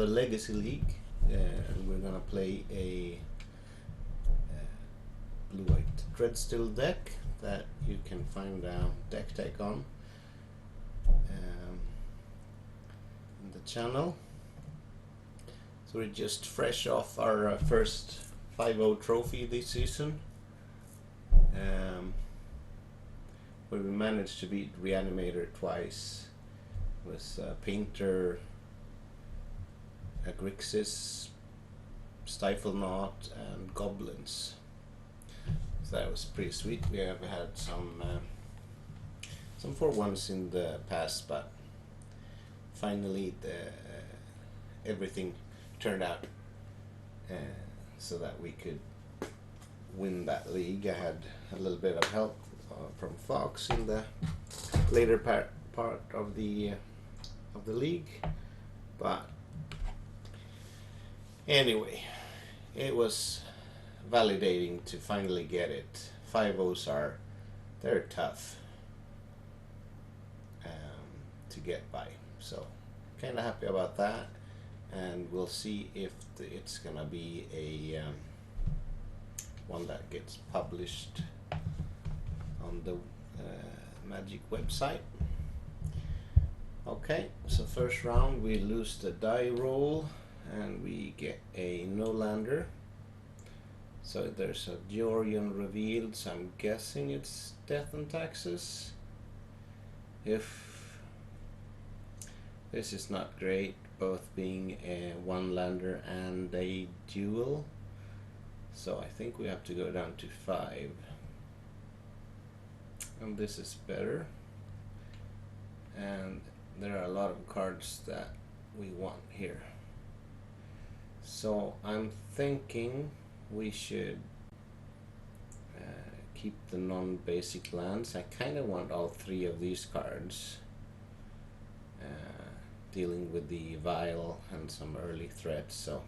another Legacy League. We're gonna play a blue-white Ragstill deck that you can find deck tech on in the channel. So we're just fresh off our first 5-0 trophy this season, where we managed to beat Reanimator twice with Painter, Grixis, Stifle Knot, and Goblins. So that was pretty sweet. We have had some 4-1s in the past, but finally everything turned out so that we could win that league. I had a little bit of help from Fox in the later part of the league, but anyway, it was validating to finally get it. 5-0s they're tough to get by, so kind of happy about that. And we'll see if it's gonna be a one that gets published on the Magic website. Okay, so first round we lose the die roll and we get a no-lander. So there's a Georgian revealed, so I'm guessing it's Death and Taxes. If this is not great, both being a one-lander and a dual, so I think we have to go down to 5, and this is better, and there are a lot of cards that we want here, so I'm thinking we should keep the non-basic lands. I kind of want all 3 of these cards, dealing with the Vial and some early threats, so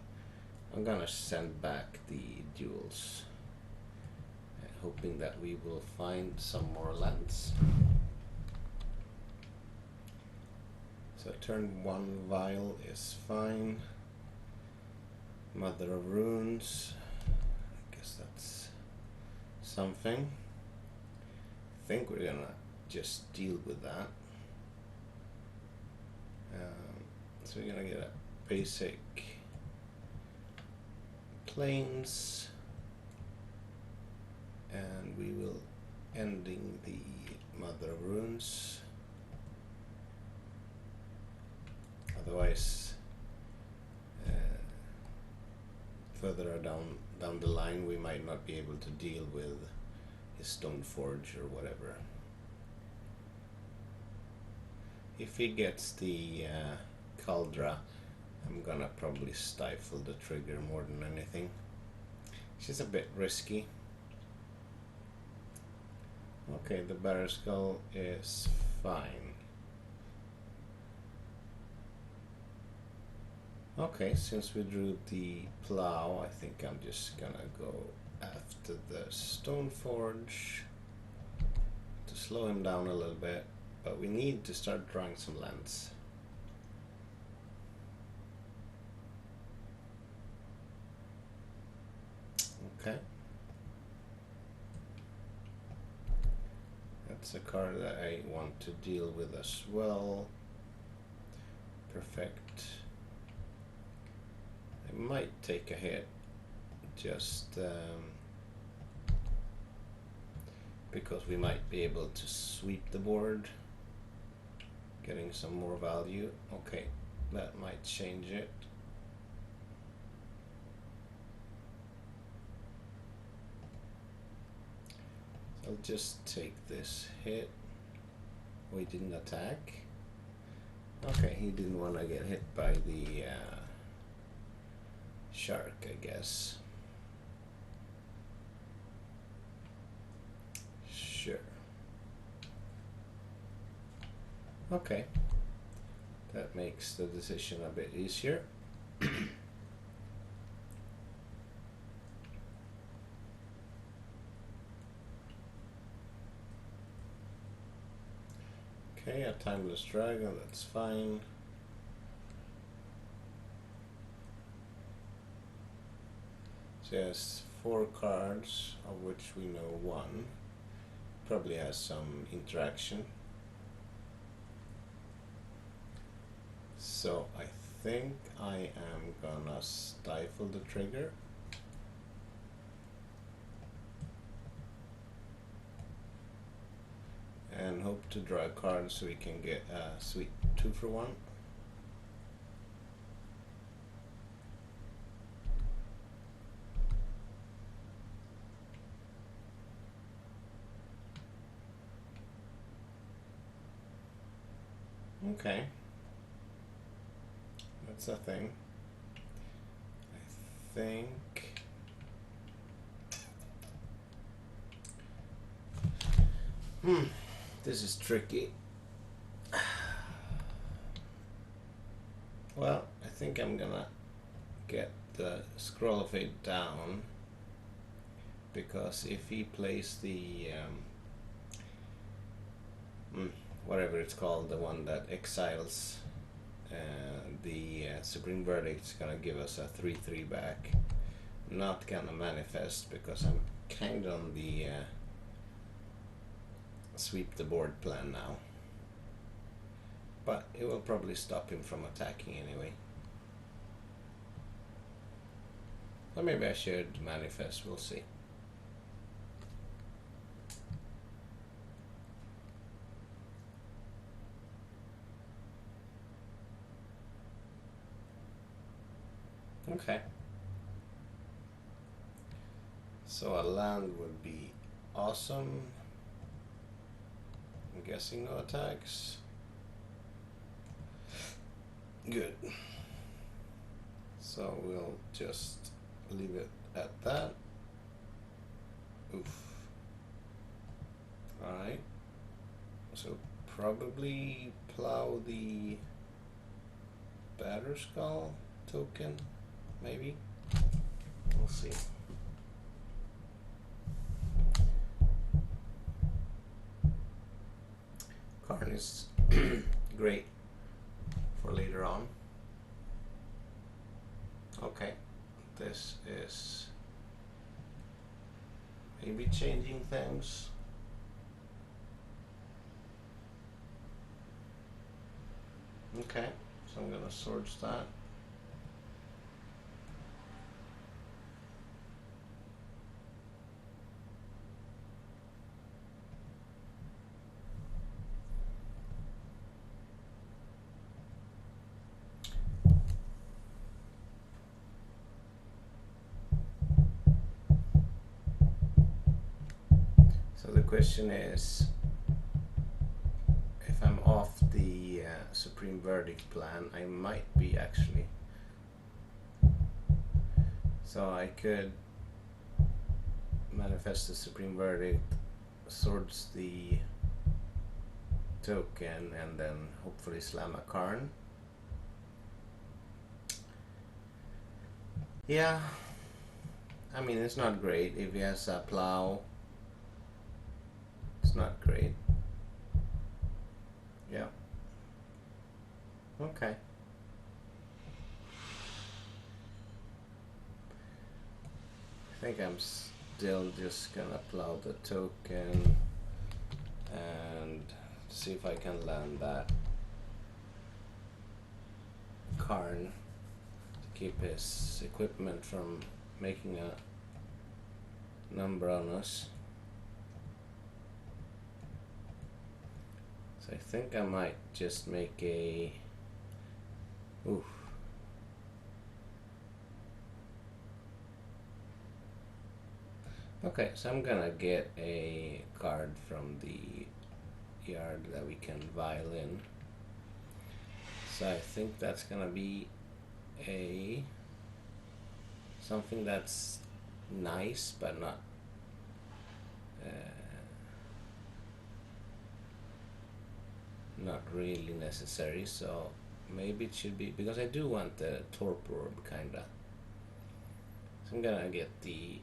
I'm gonna send back the duels, hoping that we will find some more lands. So turn 1 Vial is fine. Mother of Runes, I guess that's something. I think we're gonna just deal with that. So we're gonna get a basic plains, and we will ending the Mother of Runes. Otherwise, further down the line, we might not be able to deal with his Stoneforge or whatever. If he gets the Caldra, I'm gonna probably stifle the trigger more than anything. She's a bit risky. Okay, the Barrow Skull is fine. Okay, since we drew the Plow, I think I'm just gonna go after the Stoneforge to slow him down a little bit, but we need to start drawing some lands. Okay. That's a card that I want to deal with as well. Perfect. I might take a hit just because we might be able to sweep the board, getting some more value. Okay, that might change it. I'll just take this hit. We didn't attack. Okay, he didn't want to get hit by the shark, I guess. Sure. Okay. That makes the decision a bit easier. Okay, a Timeless Dragon, that's fine. There's 4 cards, of which we know 1 probably has some interaction. So I think I am gonna stifle the trigger. And hope to draw a card so we can get a sweet 2 for 1. Okay. That's a thing. I think this is tricky. Well, I think I'm gonna get the scroll of fate down, because if he plays the whatever it's called, the one that exiles the Supreme Verdict's gonna give us a 3/3 back. Not gonna manifest because I'm kind of on the sweep the board plan now. But it will probably stop him from attacking anyway. Or maybe I should manifest, we'll see. Okay. So a land would be awesome. I'm guessing no attacks. Good. So we'll just leave it at that. Oof. Alright. So probably plow the Batter Skull token, maybe. We'll see. Karn is great for later on. Okay, this is maybe changing things. Okay, so I'm gonna search that. So the question is, if I'm off the Supreme Verdict plan, I might be actually. So I could manifest the Supreme Verdict, swords the token, and then hopefully slam a Karn. Yeah, I mean, it's not great. If he has a plow, it's not great. Yeah. Okay. I think I'm still just gonna plow the token and see if I can land that Karn to keep his equipment from making a number on us. So I think I might just make a oof. Okay, so I'm gonna get a card from the yard that we can violin. So I think that's gonna be a something that's nice but not not really necessary. So maybe it should be, because I do want the torpor orb kinda. So I'm gonna get the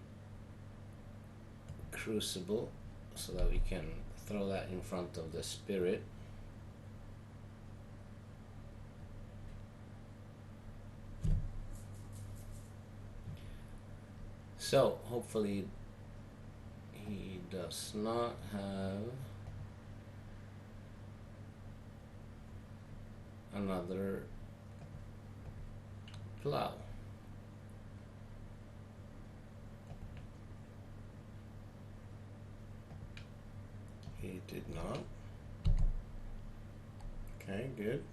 crucible so that we can throw that in front of the spirit. So hopefully he does not have another plow. He did not. Okay, good.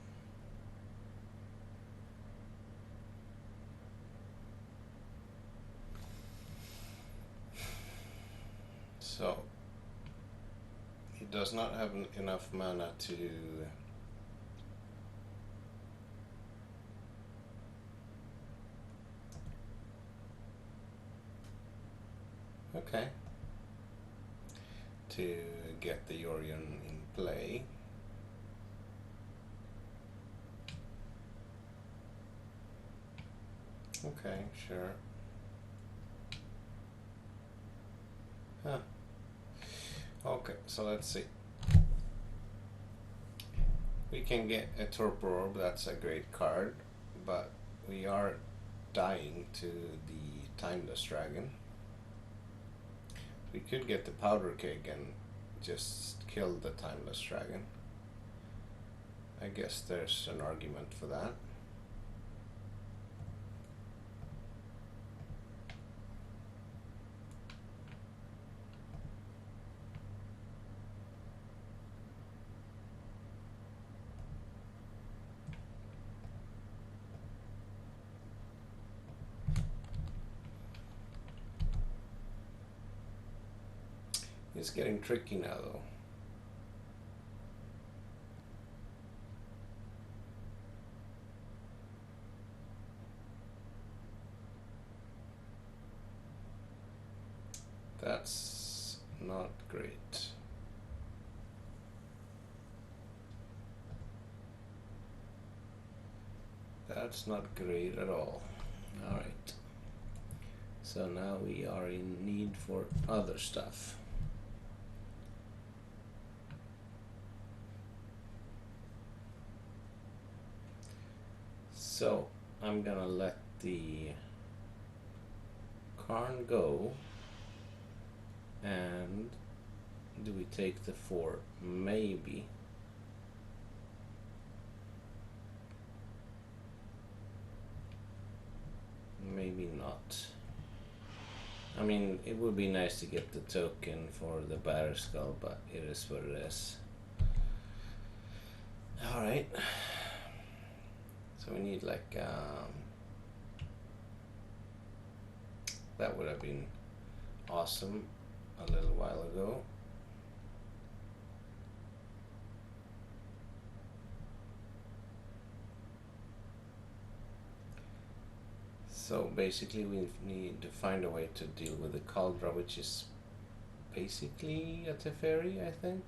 So he does not have enough mana to to get the Yorion in play. Okay, sure. Huh. Okay, so let's see. We can get a Torpor Orb, that's a great card, but we are dying to the Timeless Dragon. We could get the Powder Keg and just kill the Timeless Dragon. I guess there's an argument for that. It's getting tricky now though. That's not great. That's not great at all. Alright. So now we are in need for other stuff. So I'm gonna let the Karn go, and do we take the 4? Maybe. Maybe not. I mean, it would be nice to get the token for the Batter Skull, but it is what it is. Alright. So we need like that would have been awesome a little while ago. So basically we need to find a way to deal with the Cauldra, which is basically a Teferi, I think.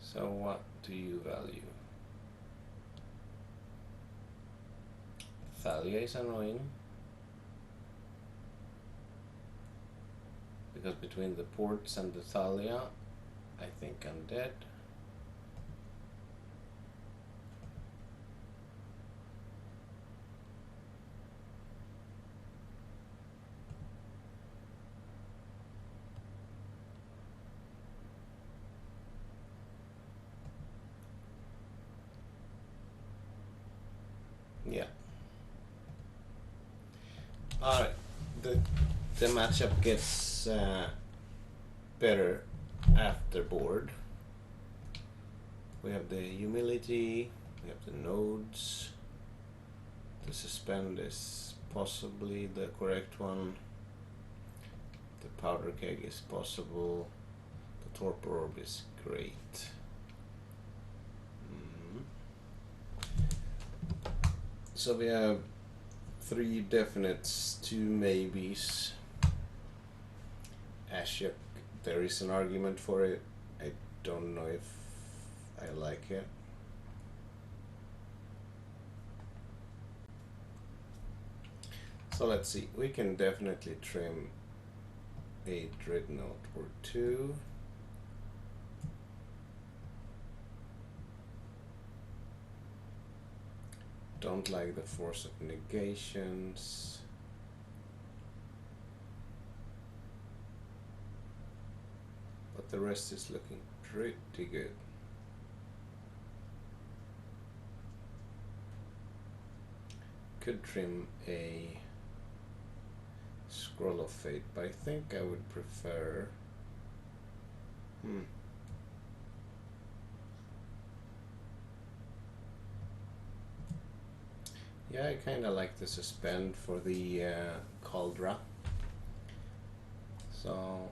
So what do you value? Thalia is annoying, because between the ports and the Thalia, I think I'm dead. Yeah. Alright. The matchup gets better after board. We have the Humility, we have the Nodes. The Suspend is possibly the correct one. The Powder Keg is possible. The Torpor Orb is great. So we have 3 definites, 2 maybes. Ashok, there is an argument for it. I don't know if I like it. So let's see, we can definitely trim a Dreadnought or 2. Don't like the force of negations. But the rest is looking pretty good. Could trim a Scroll of Fate, but I think I would prefer yeah, I kinda like the suspend for the cauldron. So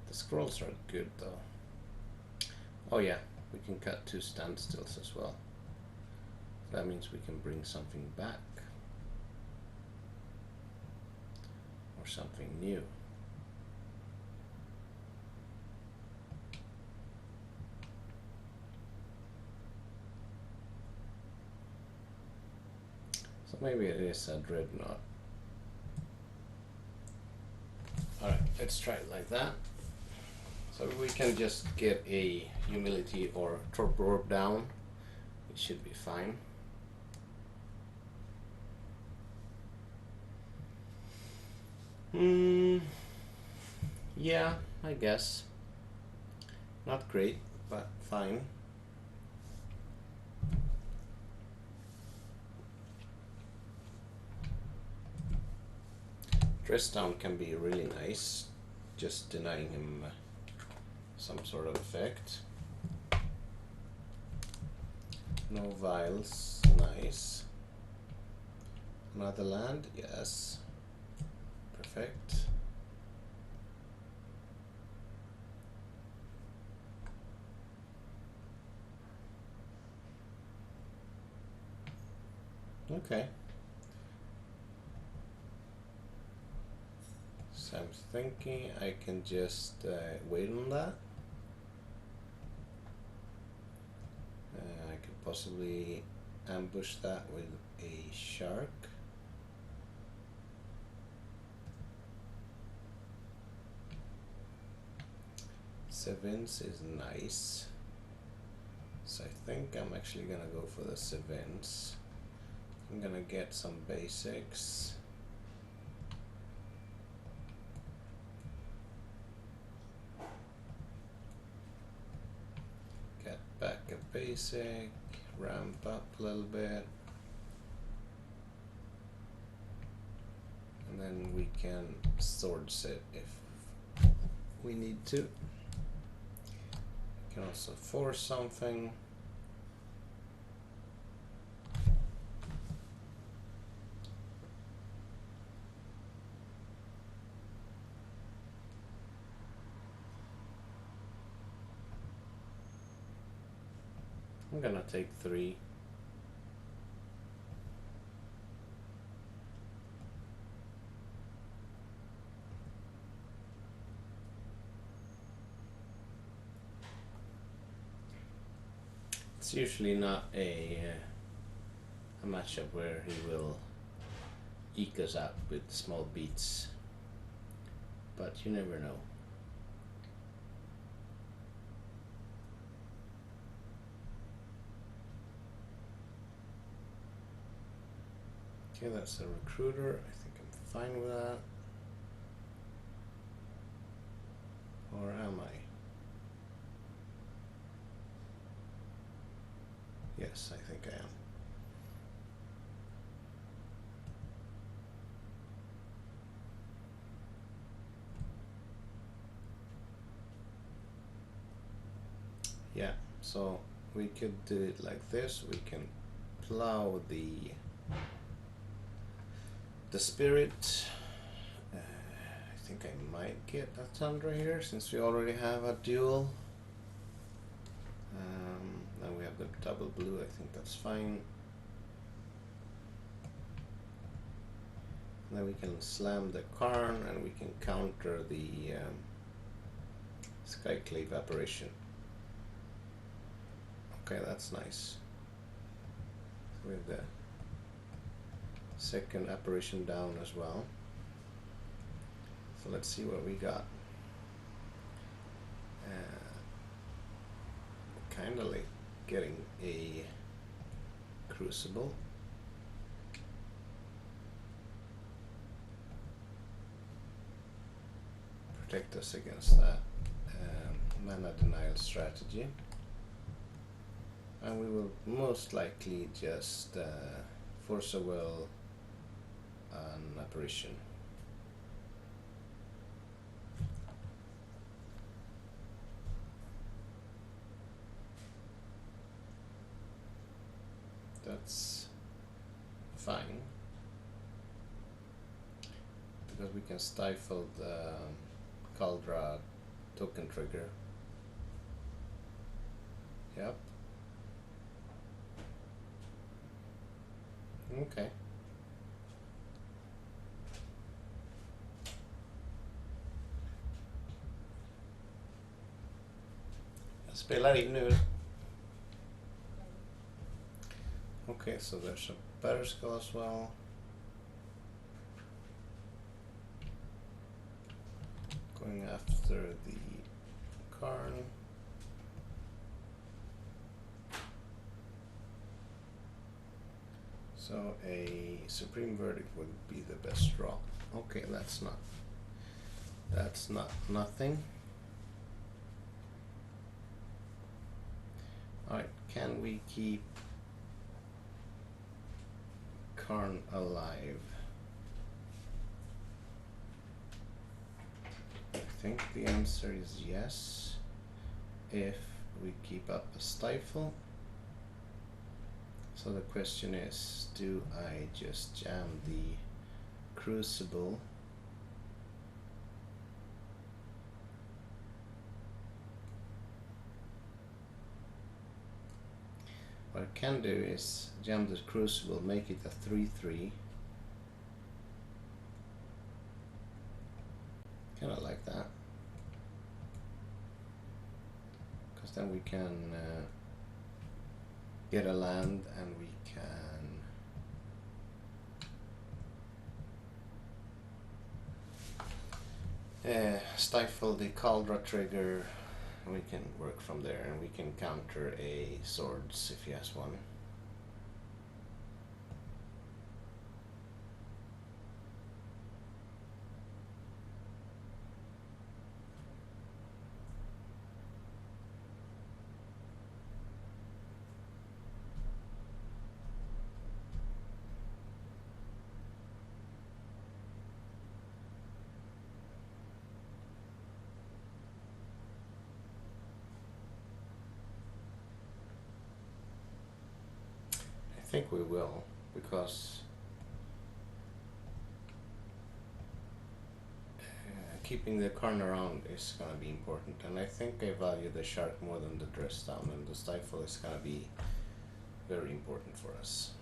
the scrolls are good though. Oh yeah, we can cut 2 standstills as well. That means we can bring something back. Or something new. So maybe it is a dreadnought. Alright, let's try it like that. So we can just get a humility or torpor orb down. It should be fine. Yeah, I guess. Not great, but fine. Dress down can be really nice, just denying him some sort of effect. No vials, nice. Another land, yes. Perfect. Okay. So I'm thinking I can just wait on that. I could possibly ambush that with a shark. Sevens is nice. So I think I'm actually gonna go for the sevens. I'm gonna get some basics. Get back a basic, ramp up a little bit. And then we can sword sit if we need to. We can also force something. I'm gonna take 3. It's usually not a matchup where he will eke us out with small beats, but you never know. Okay, that's a recruiter. I think I'm fine with that. Or am I? Yes, I think I am. Yeah, so we could do it like this. We can plow the spirit. I think I might get a Tundra here since we already have a duel. Now we have the double blue. I think that's fine. And then we can slam the Karn and we can counter the Skyclave apparition. Okay, that's nice. So we have the second apparition down as well. So let's see what we got. Kind of like getting a crucible. Protect us against that mana denial strategy. And we will most likely just force a will an apparition. That's fine, because we can stifle the Caldra token trigger. Yep. Okay. Jag spelar in nu. Okay, so there's a better skull as well. Going after the Karn. So a Supreme Verdict would be the best draw. Okay, that's not nothing. Alright, can we keep Karn alive? I think the answer is yes. If we keep up a stifle. So the question is, do I just jam the crucible? What I can do is jam the crucible, make it a 3/3. Kind of like that, because then we can get a land, and we can stifle the Caldra trigger. We can work from there, and we can counter a swords if he has one. I think we will, because keeping the Karn around is going to be important, and I think I value the shark more than the dress down, and the stifle is going to be very important for us.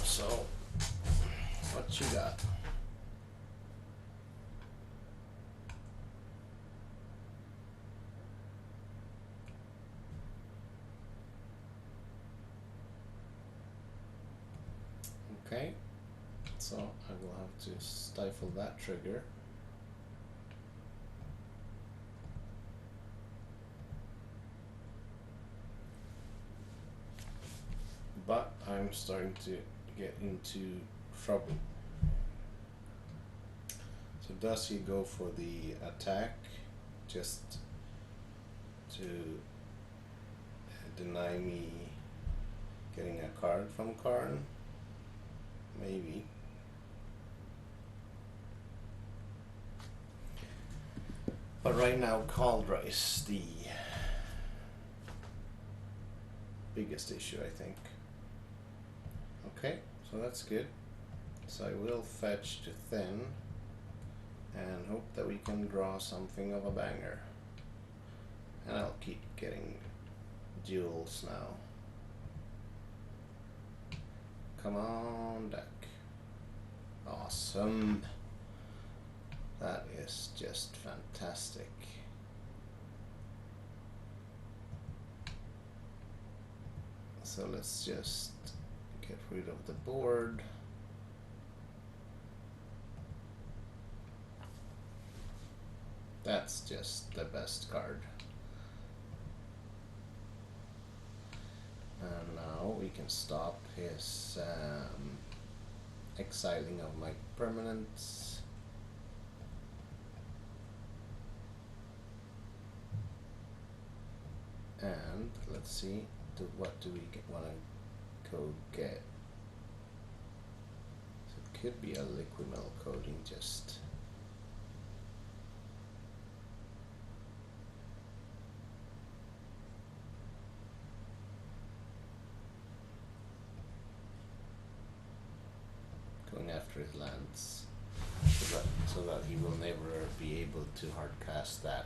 So, what you got? Okay, so I will have to stifle that trigger. But I'm starting to get into trouble. So does he go for the attack just to deny me getting a card from Karn? Maybe. But right now Caldra is the biggest issue, I think. Okay, so that's good. So I will fetch to thin and hope that we can draw something of a banger. And I'll keep getting jewels now. Come on, deck. Awesome. That is just fantastic. So let's just get rid of the board. That's just the best card. And now we can stop his exiling of my permanents. And let's see, what do we want to go get? So it could be a liquimel coating just. Going after his lands, so that he will never be able to hard cast that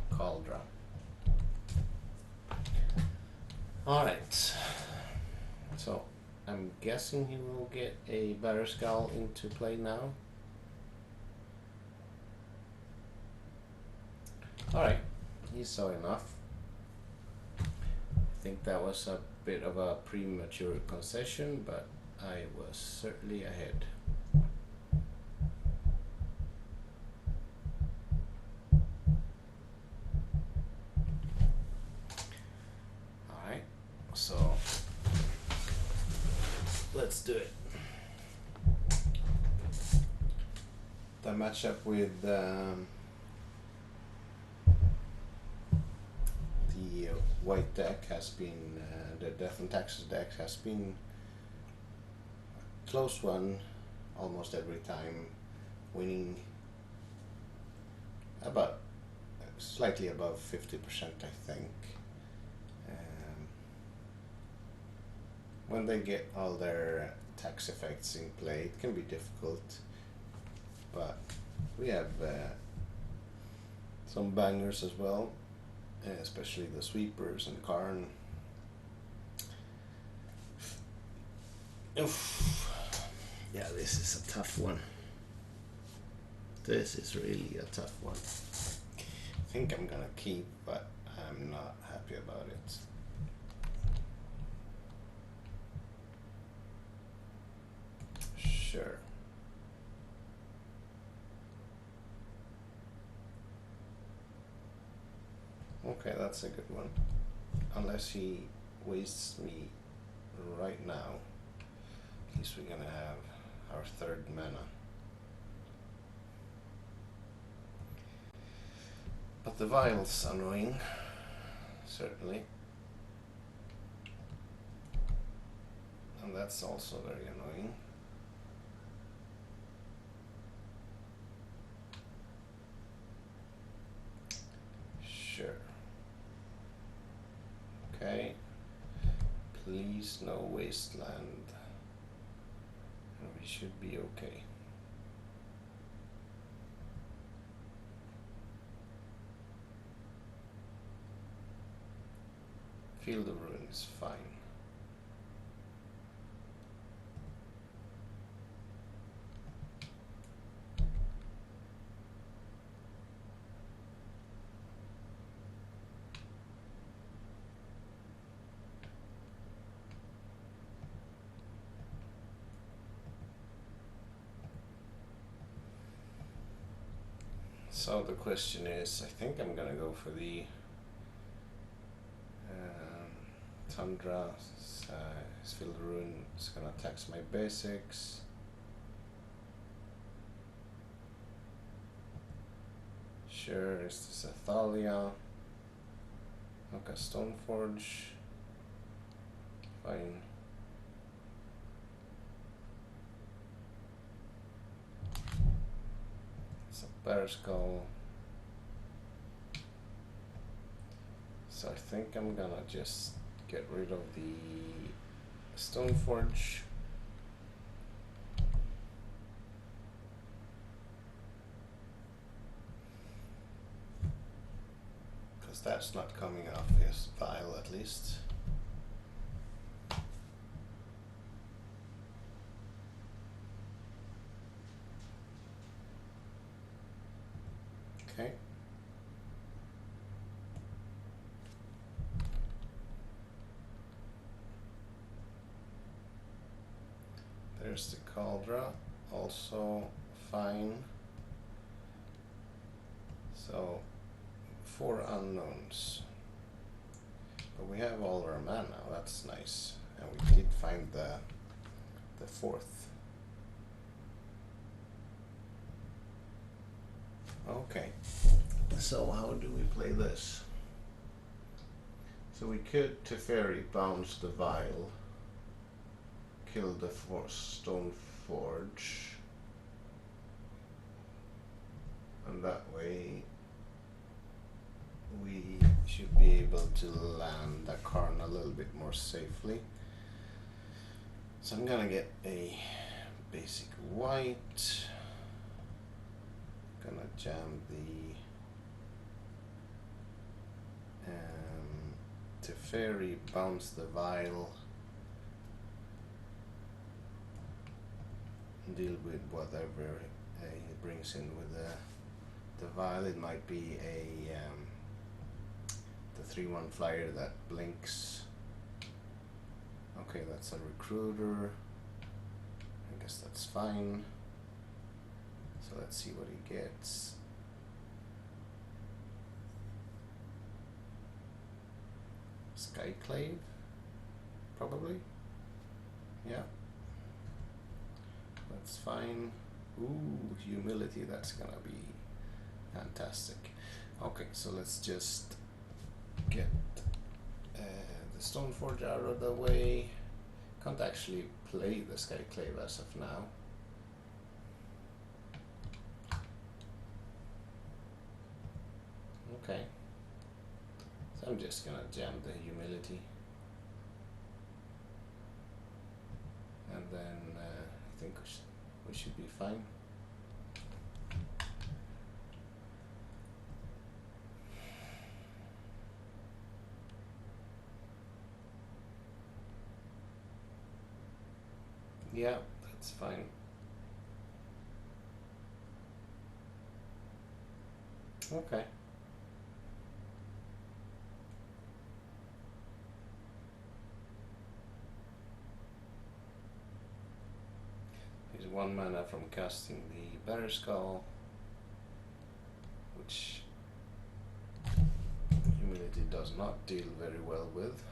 Cauldron. Alright, so I'm guessing he will get a Batterskull into play now. Alright, he saw enough. I think that was a bit of a premature concession, but I was certainly ahead. Alright, so let's do it. The matchup with the white deck has been, the Death and Taxes deck has been close one almost every time, winning about slightly above 50%, I think. When they get all their tax effects in play, it can be difficult, but we have some bangers as well, especially the sweepers and Karn. Oof. Yeah, this is a tough one. This is really a tough one. I think I'm gonna keep, but I'm not happy about it. Sure. Okay, that's a good one. Unless he wastes me right now. At least we're gonna have our third mana. But the vial's annoying, certainly. And that's also very annoying. Sure. Okay. Please no wasteland. And we should be okay. Field of Ruin is fine. So the question is, I think I'm gonna go for the Tundra. Field of Ruin is gonna tax my basics. Sure, is this a Thalia? Okay, Stoneforge. Fine. It's a Batterskull. So I think I'm gonna just get rid of the Stoneforge. because that's not coming off his file at least. Okay. There's the cauldron, also fine. So 4 unknowns. But we have all our mana, that's nice. And we did find the 4th. Okay, so how do we play this? So we could Teferi bounce the vial, kill the stone forge, and that way we should be able to land the Karn a little bit more safely. So I'm gonna get a basic white, gonna jam the Teferi, bounce the vial, deal with whatever he brings in with the vial. It might be a the 3/1 flyer that blinks. Okay, that's a recruiter. I guess that's fine. So let's see what he gets. Skyclave, probably. Yeah, that's fine. Ooh, humility, that's gonna be fantastic. Okay, so let's just get the Stoneforge out of the way. Can't actually play the Skyclave as of now. Okay, so I'm just gonna jam the humility, and then I think we should be fine. Yeah, that's fine. Okay. He's 1 mana from casting the Better Skull, which humility does not deal very well with.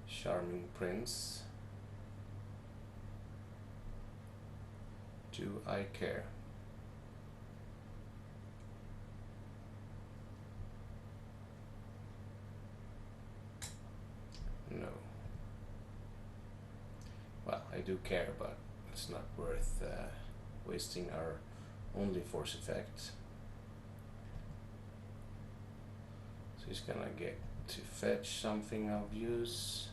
Charming Prince. Do I care? No. Well, I do care, but it's not worth wasting our only force effect. So he's gonna get to fetch something of use.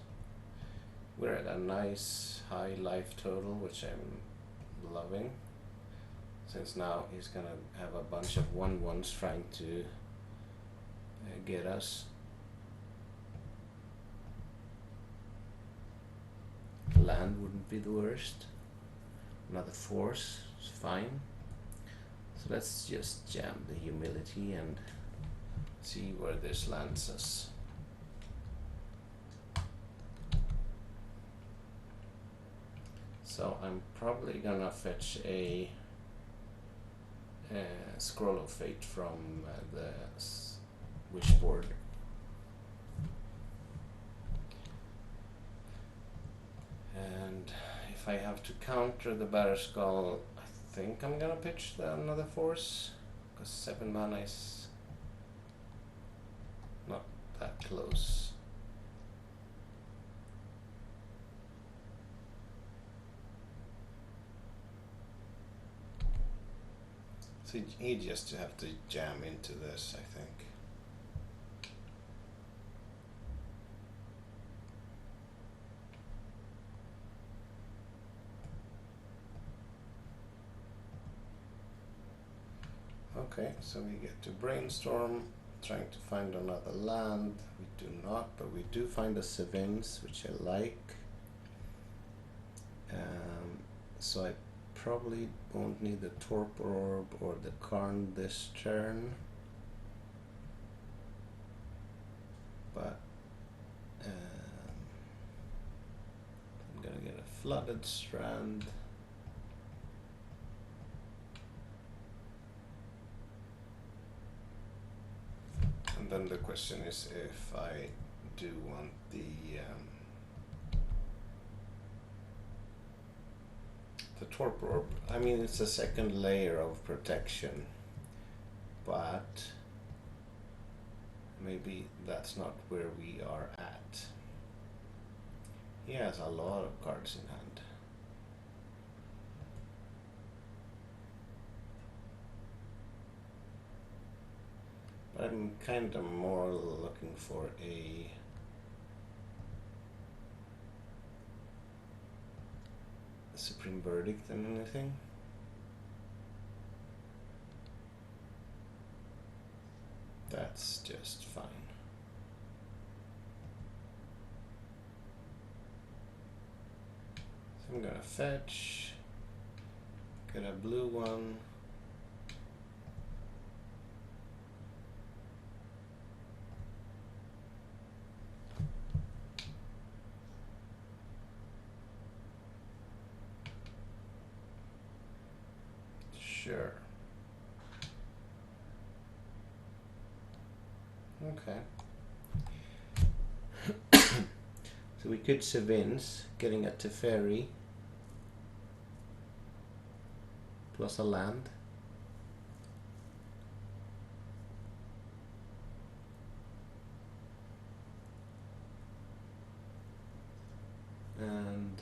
We're at a nice high life total, which I'm loving, since now he's gonna have a bunch of 1/1s trying to get us. Land wouldn't be the worst. Another force is fine. So let's just jam the humility and see where this lands us. So I'm probably gonna fetch a Scroll of Fate from the wishboard. And if I have to counter the Better Skull, I think I'm gonna pitch another force, because 7 mana is not that close. So he just have to jam into this, I think. Okay, so we get to brainstorm trying to find another land. We do not, but we do find the Savins, which I like. So I probably won't need the Torpor Orb or the Karn this turn. But I'm gonna get a Flooded Strand. And then the question is if I do want the Torpor Orb. I mean, it's a second layer of protection, but maybe that's not where we are at. He has a lot of cards in hand. But I'm kind of more looking for a Supreme Verdict than anything. That's just fine. So I'm gonna fetch, get a blue one. Sure. Okay. So we could Savins, getting a Teferi plus a land. And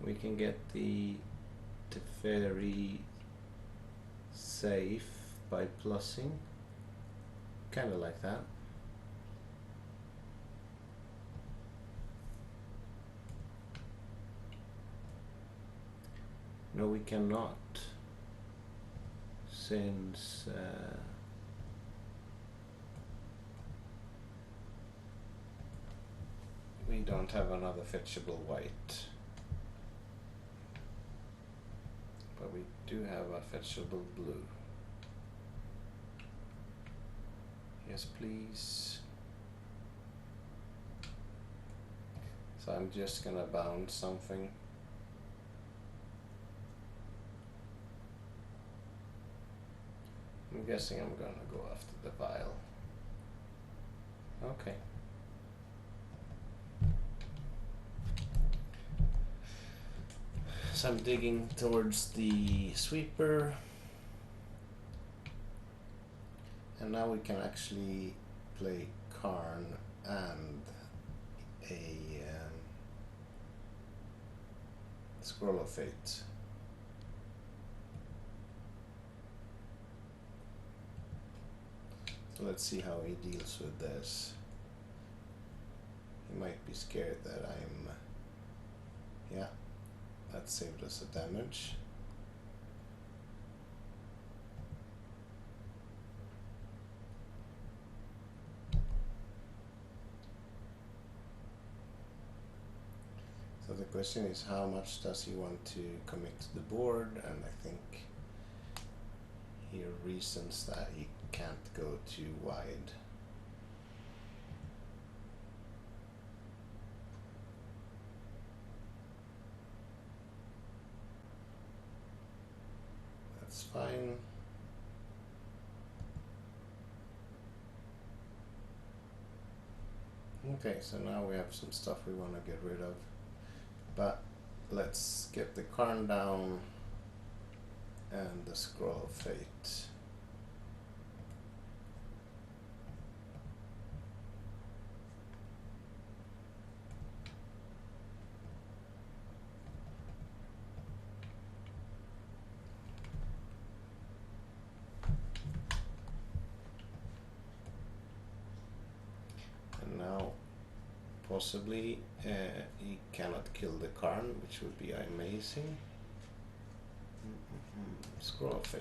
we can get the Teferi safe by plussing. Kind of like that. No, we cannot, since we don't have another fetchable white. But we do have a fetchable blue. Yes, please. So I'm just gonna bounce something. I'm guessing I'm gonna go after the vial. Okay. So I'm digging towards the sweeper. And now we can actually play Karn and a Scroll of Fate. So let's see how he deals with this. He might be scared that I'm... Yeah, that saved us a damage. So the question is, how much does he want to commit to the board? And I think he reasons that he can't go too wide. That's fine. Okay, so now we have some stuff we want to get rid of. But let's get the Karn down and the Scroll of Fate. And now possibly he cannot kill the Karn, which would be amazing. Scroll Fate.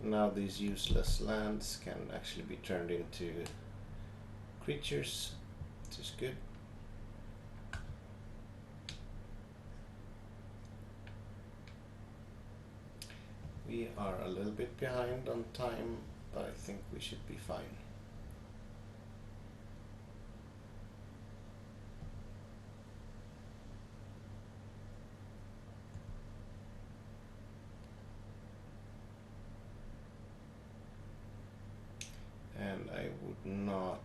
Now these useless lands can actually be turned into creatures, which is good. We are a little bit behind on time, but I think we should be fine. And I would not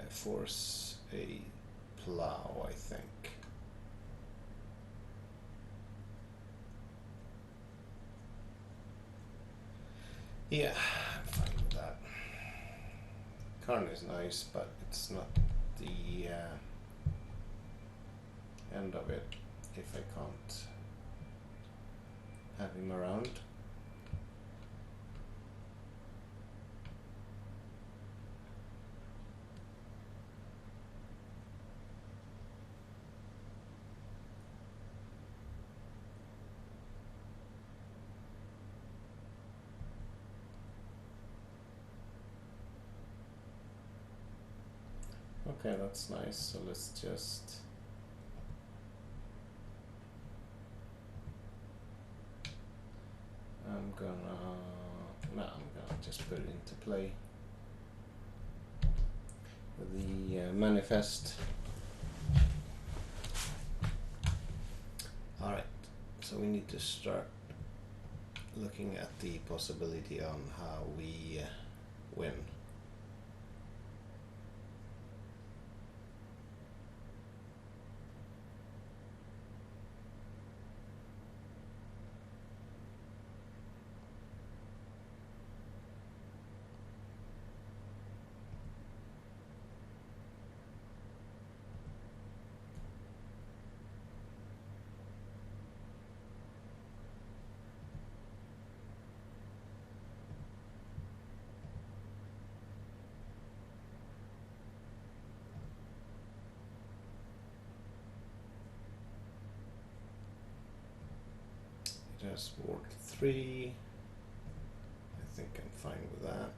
force a plow, I think. Yeah, I'm fine with that. Karn is nice, but it's not the end of it if I can't have him around. Okay, that's nice. So let's just I'm gonna just put it into play with the manifest. All right, so we need to start looking at the possibility on how we win. Just ward 3. I think I'm fine with that.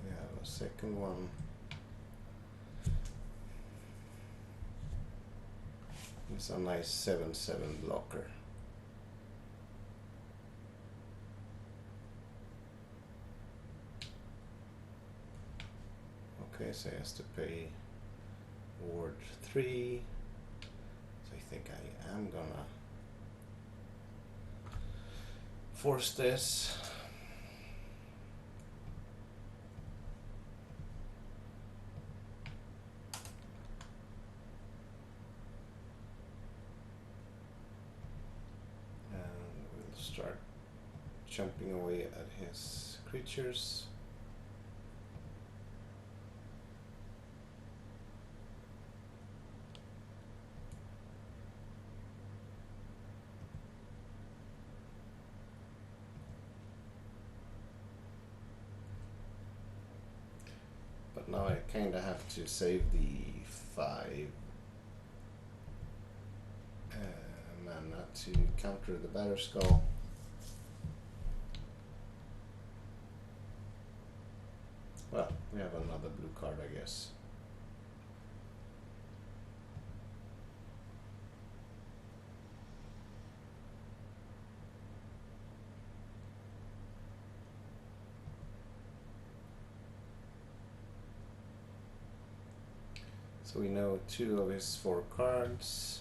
We have a second one. It's a nice 7/7 blocker. Okay, so he has to pay ward 3. So I think I am gonna force this. And we'll start jumping away at his creatures. But now I kind of have to save the 5 mana to counter the Batter Skull. Well, we have another blue card, I guess. So we know 2 of his 4 cards.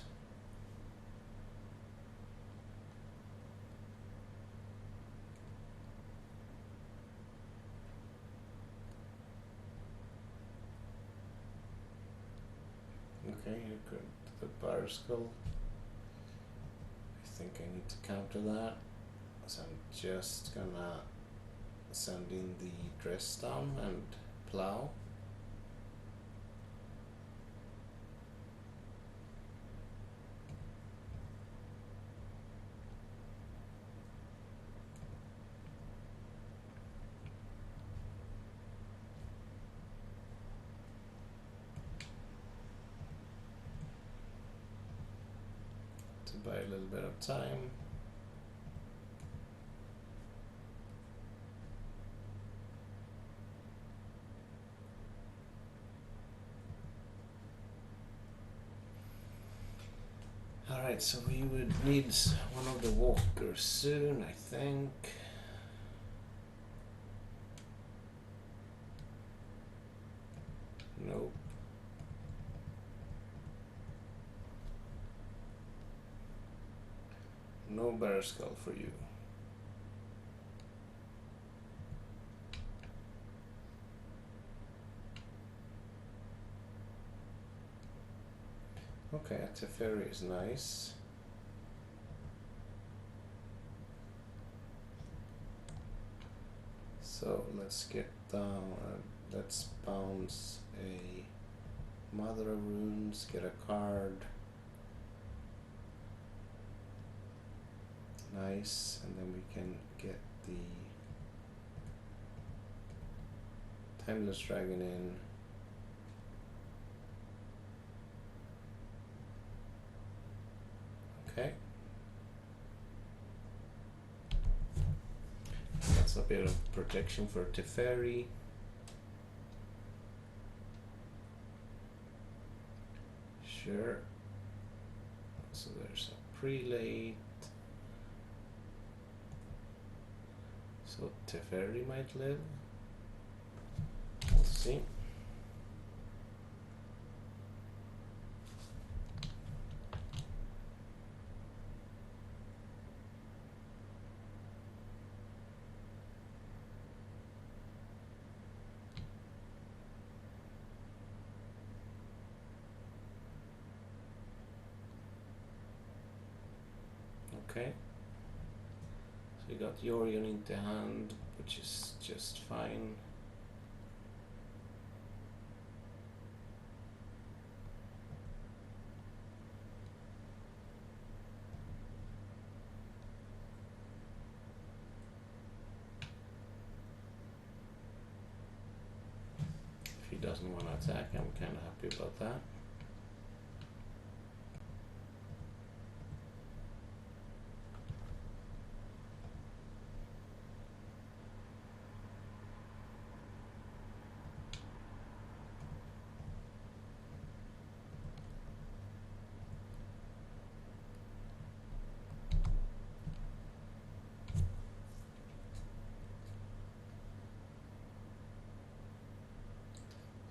Okay, here could the Batter Skull. I think I need to counter that. So I'm just gonna send in the Dress Down and Plow. to buy a little bit of time. Alright, so we would need one of the walkers soon, I think. Nope. No bear skull for you. Okay, Teferi is nice. So let's get down, let's bounce a Mother of Runes, get a card. Nice, and then we can get the Timeless Dragon in. Okay. That's a bit of protection for Teferi. Sure. So there's a prelate. So Teferi might live. We'll see. Okay. So we got Yorion into hand, which is just fine. If he doesn't want to attack, I'm kind of happy about that.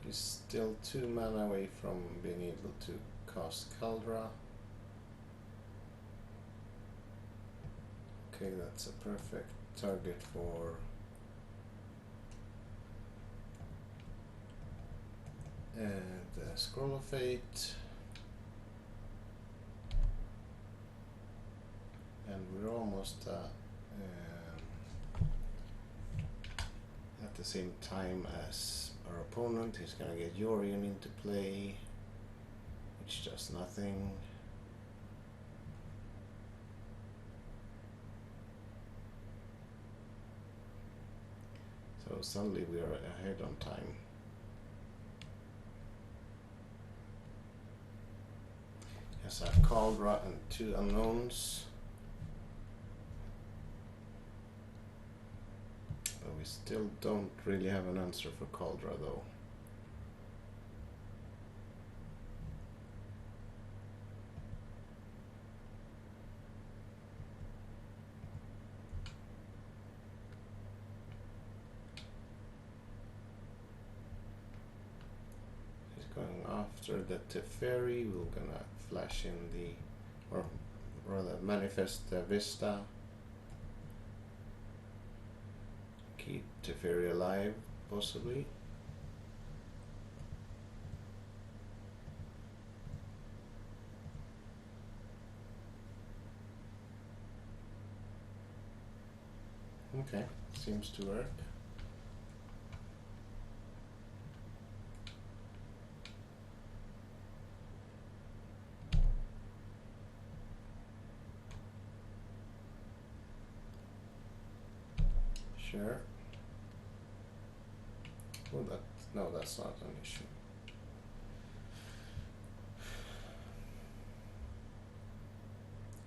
He's still 2 mana away from being able to cast Kaldra. Okay, that's a perfect target for the Scroll of Fate. And we're almost at the same time as our opponent. He's gonna get Yorion into play, which does nothing. So suddenly we are ahead on time. Yes, I have Kaldra and 2 unknowns. But we still don't really have an answer for Kaldra though. He's going after the Teferi. We're gonna flash in the, or rather manifest the Vista. Keep Teferi alive, possibly. Okay, seems to work. Sure. Well, no, that's not an issue.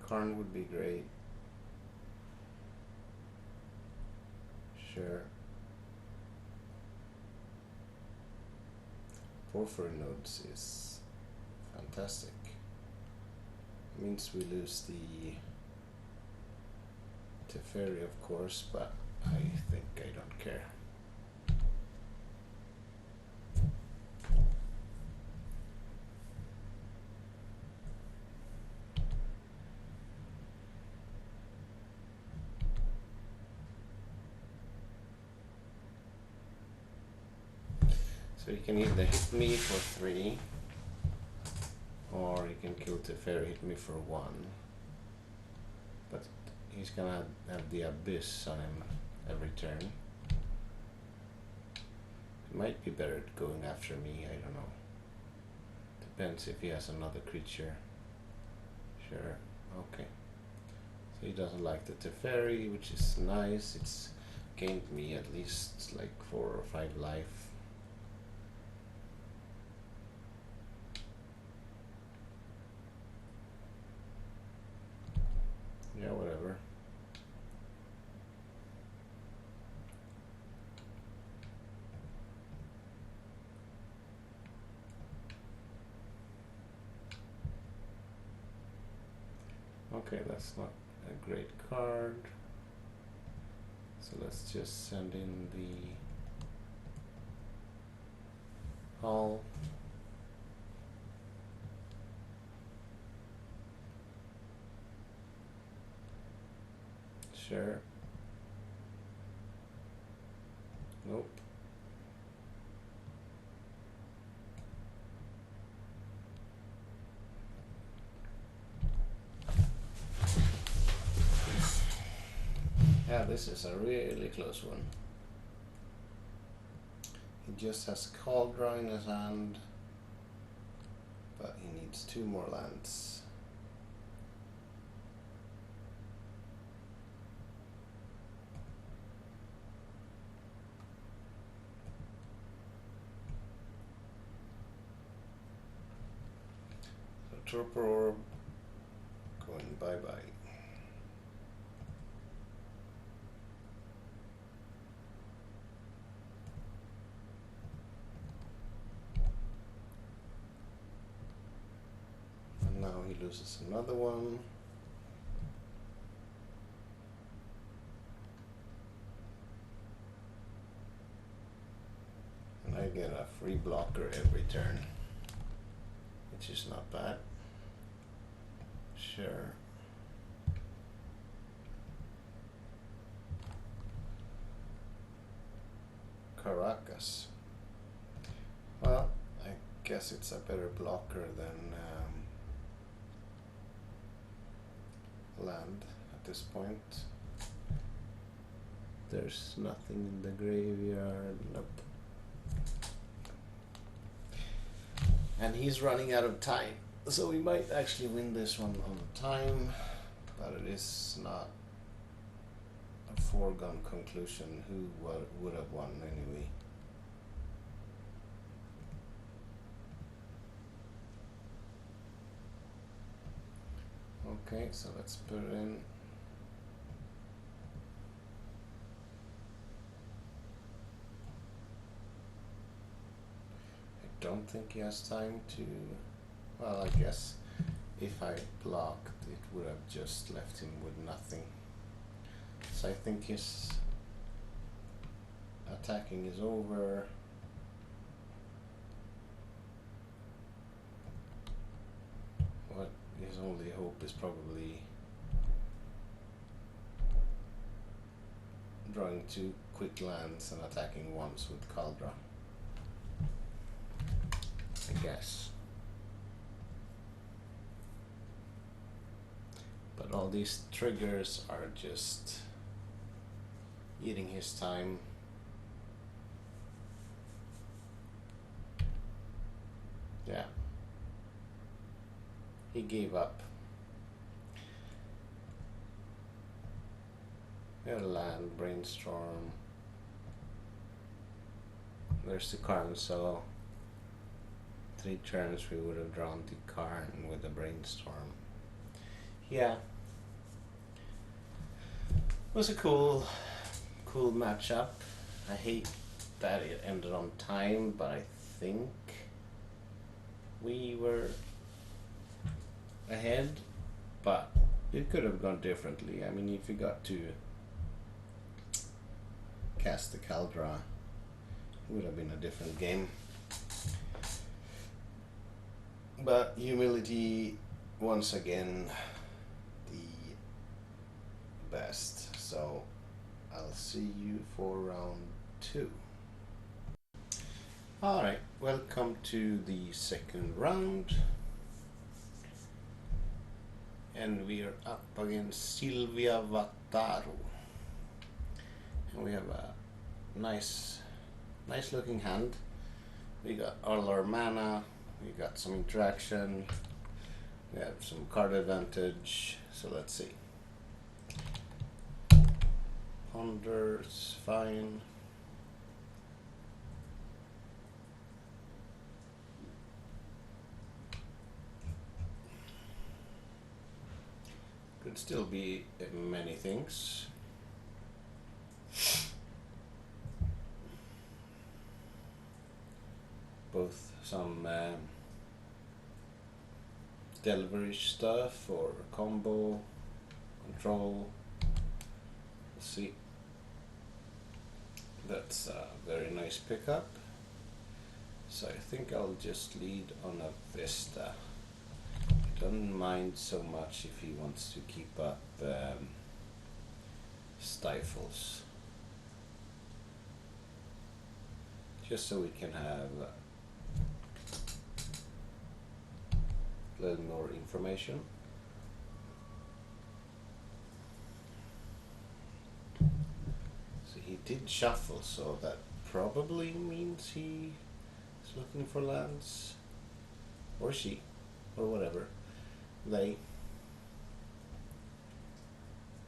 Karn would be great. Sure. Porphyry nodes is fantastic. Means we lose the Teferi, of course, but I think I don't care. So you can either hit me for 3, or you can kill Teferi, hit me for 1. But he's gonna have the Abyss on him every turn. It might be better going after me, I don't know. Depends if he has another creature. Sure, okay. So he doesn't like the Teferi, which is nice. It's gained me at least like 4 or 5 life. Yeah, whatever. Okay, that's not a great card. So let's just send in the hull. Sure. Nope. Yeah, this is a really close one. He just has Cauldron in his hand, but he needs 2 more lands. Torpor Orb going bye-bye. And now he loses another one. And I get a free blocker every turn, which is not bad. Sure. Caracas. Well, I guess it's a better blocker than land at this point. There's nothing in the graveyard. Nope. And he's running out of time. So we might actually win this one on time, but it is not a foregone conclusion who would have won anyway. Okay, so let's put it in. I don't think he has time to. Well, I guess if I blocked, it would have just left him with nothing. So I think his attacking is over. What his only hope is probably drawing 2 quick lands and attacking once with Caldra, I guess. But all these triggers are just eating his time. Yeah. He gave up. We have land, brainstorm. There's the Karn, so 3 turns we would have drawn the Karn with the brainstorm. Yeah, was a cool matchup. I hate that it ended on time, but I think we were ahead, but it could have gone differently. I mean, if you got to cast the Caldra, it would have been a different game. But humility, once again, the best. So I'll see you for round 2. Alright, welcome to the second round. And we are up against Sylvia Vataro. And we have a nice looking hand. We got all our mana, we got some interaction, we have some card advantage, so let's see. Ponder's fine. Could still be many things. Both some Delverish stuff or combo, control. We'll see. That's a very nice pickup. So I think I'll just lead on a Vista. Don't mind so much if he wants to keep up stifles. Just so we can have a little more information. So he did shuffle, so that probably means he is looking for lands. Or she, or whatever. They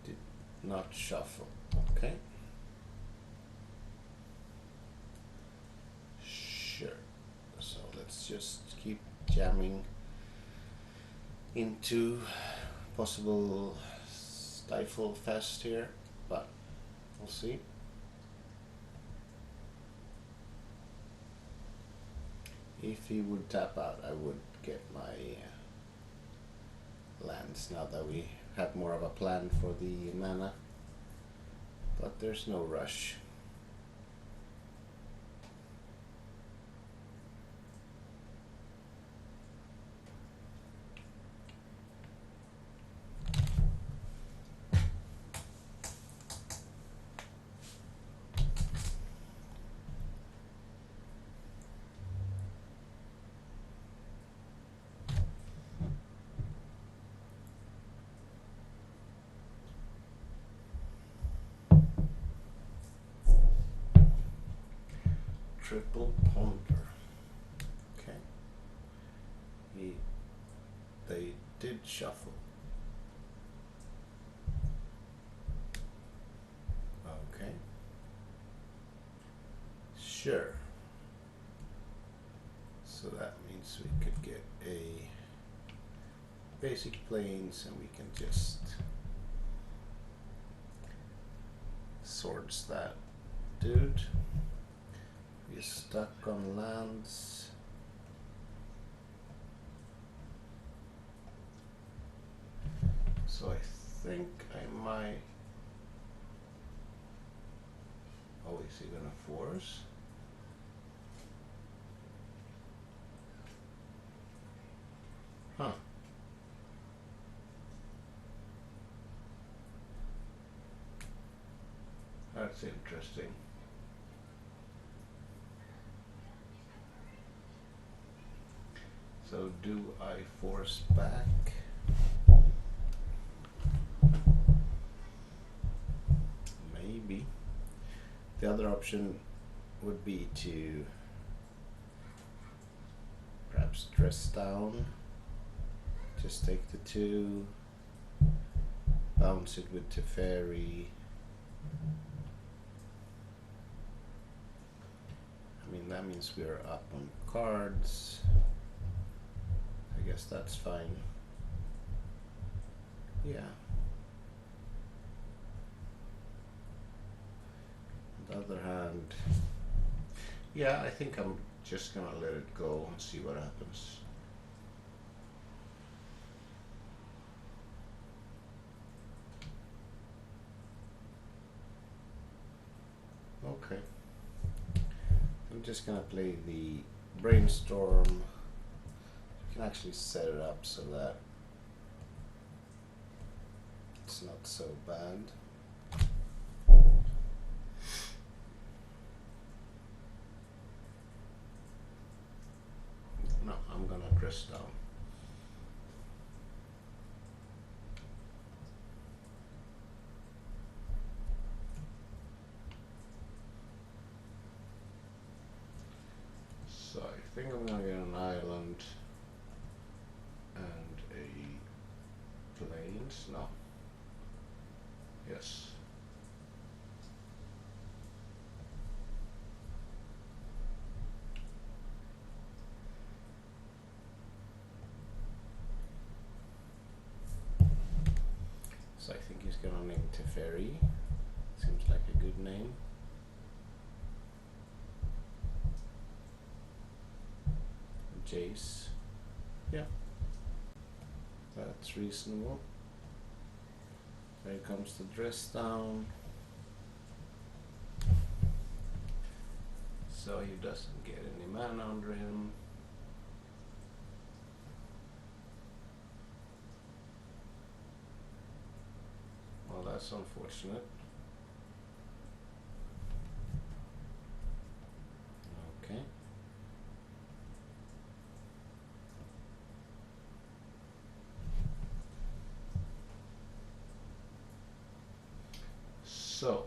did not shuffle. Okay. Sure. So let's just keep jamming into possible stifle fest here, but we'll see. If he would tap out, I would get my lands now that we have more of a plan for the mana, but there's no rush. Triple ponder. Okay. They did shuffle. Okay. Sure. So that means we could get a basic plains and we can just swords that dude. We're stuck on lands. So I think I might. Oh, is he gonna force? Huh. That's interesting. So do I force back? Maybe. The other option would be to perhaps dress down, just take the 2, bounce it with Teferi. I mean, that means we're up on cards. I guess that's fine. Yeah. other hand, yeah, I think I'm just gonna let it go and see what happens. Okay. I'm just gonna play the Brainstorm. You can actually set it up so that it's not so bad. No, I'm gonna dress down. So I think I'm gonna get an island and a plains. No. Yes. So I think he's gonna name Teferi. Seems like a good name. Jace. Yeah. That's reasonable. There comes the dress down. So he doesn't get any mana under him. Well, that's unfortunate. Okay. So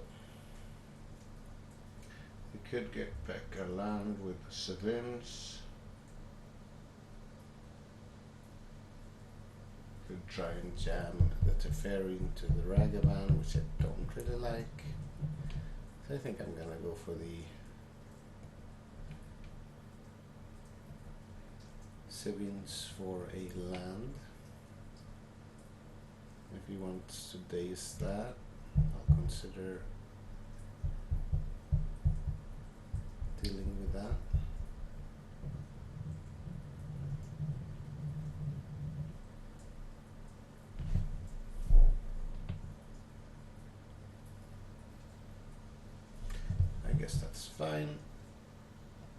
we could get back a land with Savins. Could try and jam the Teferi into the Ragavan, which I don't really like. So I think I'm gonna go for the Savins for a land. If he wants to daze that, I'll consider dealing with that. I guess that's fine.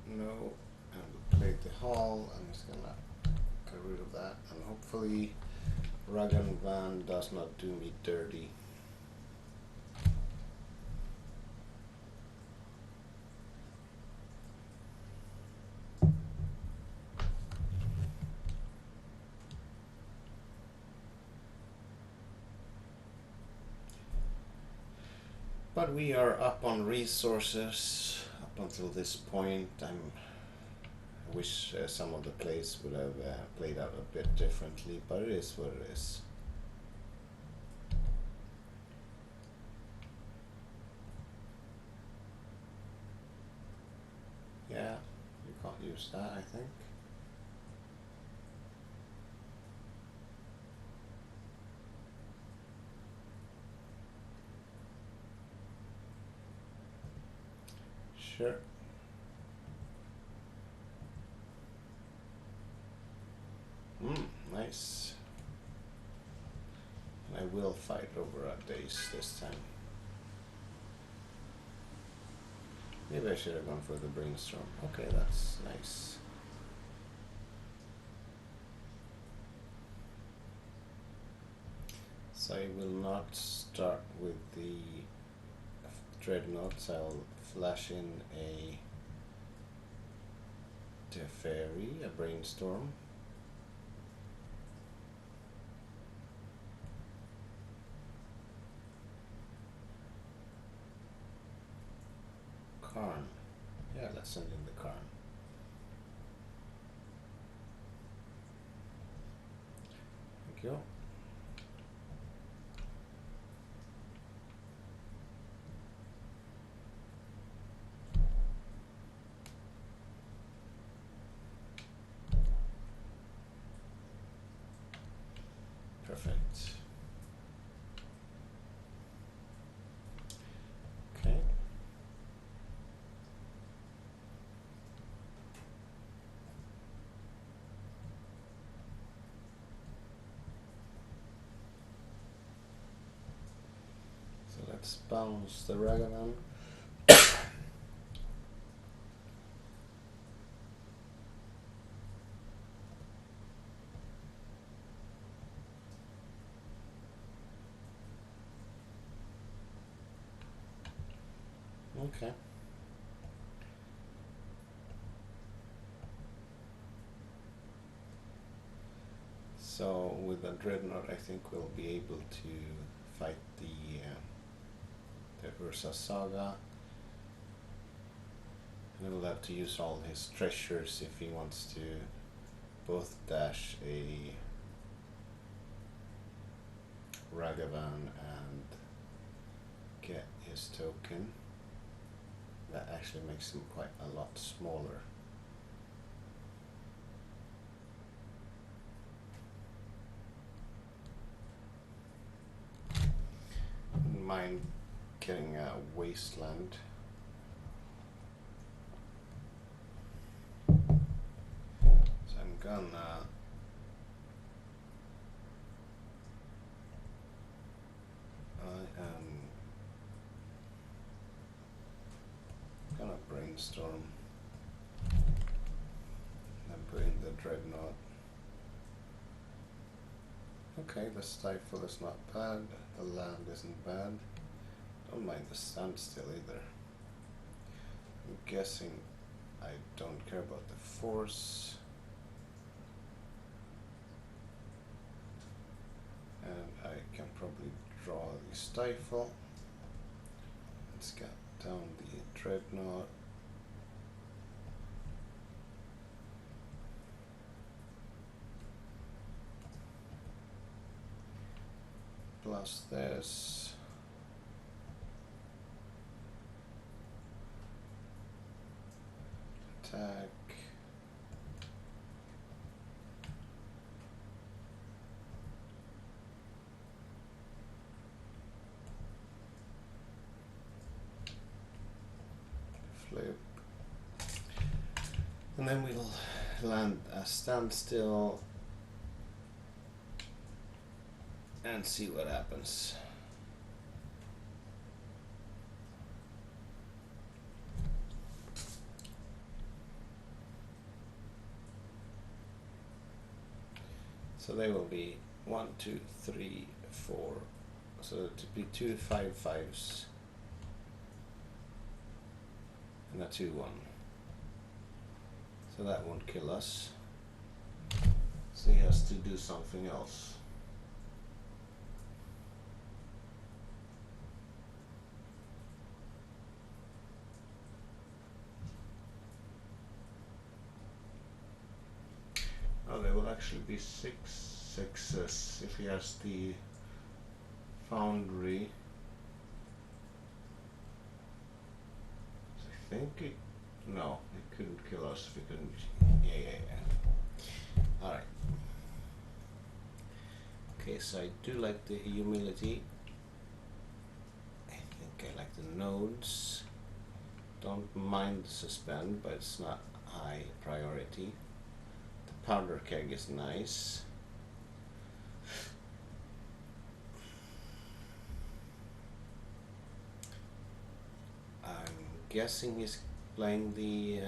No, and we played the hall. I'm just gonna get rid of that, and hopefully Ragavan does not do me dirty. But we are up on resources up until this point. I wish some of the plays would have played out a bit differently, but it is what it is. Yeah, you can't use that, I think. Sure. Nice. And I will fight over a daze this time. Maybe I should have gone for the Brainstorm. Okay, that's nice. So I will not start with the Dreadnoughts. I'll flash in a Teferi, a Brainstorm. Karn. Yeah, let's send in the Karn. Thank you. Perfect. Okay. Let's bounce the Ragavan. Okay. So with the Dreadnought, I think we'll be able to fight the Ursa Saga. And he'll have to use all his treasures if he wants to both dash a Ragavan and get his token. That actually makes him quite a lot smaller. Wouldn't mind getting a Wasteland. So I'm gonna Brainstorm and bring the Dreadnought. Okay, the Stifle is not bad, the land isn't bad. Don't mind the Standstill either. I'm guessing I don't care about the Force. And I can probably draw the Stifle. Let's get down the Dreadnought. Plus this. Attack. Flip. And then we'll land a Standstill and see what happens. So they will be 1, 2, 3, 4. So to be 2 5/5s and a 2/1. So that won't kill us. So he has to do something else. Oh, there will actually be 6 6s if he has the Foundry. So I think it, no, it couldn't kill us if it couldn't. Yeah. Alright. Okay, so I do like the humility. I think I like the nodes. Don't mind the suspend, but it's not high priority. Powder keg is nice. I'm guessing he's playing the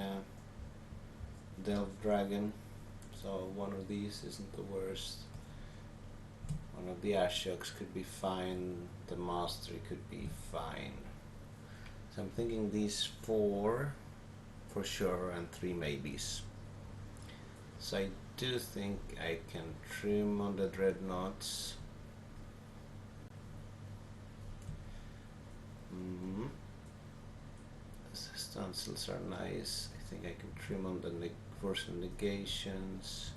Delve Dragon, so one of these isn't the worst. One of the Ashoks could be fine, the Mastery could be fine. So I'm thinking these 4 for sure and 3 maybes. So I do think I can trim on the Dreadnoughts. The Standstills are nice. I think I can trim on the Force and Negations.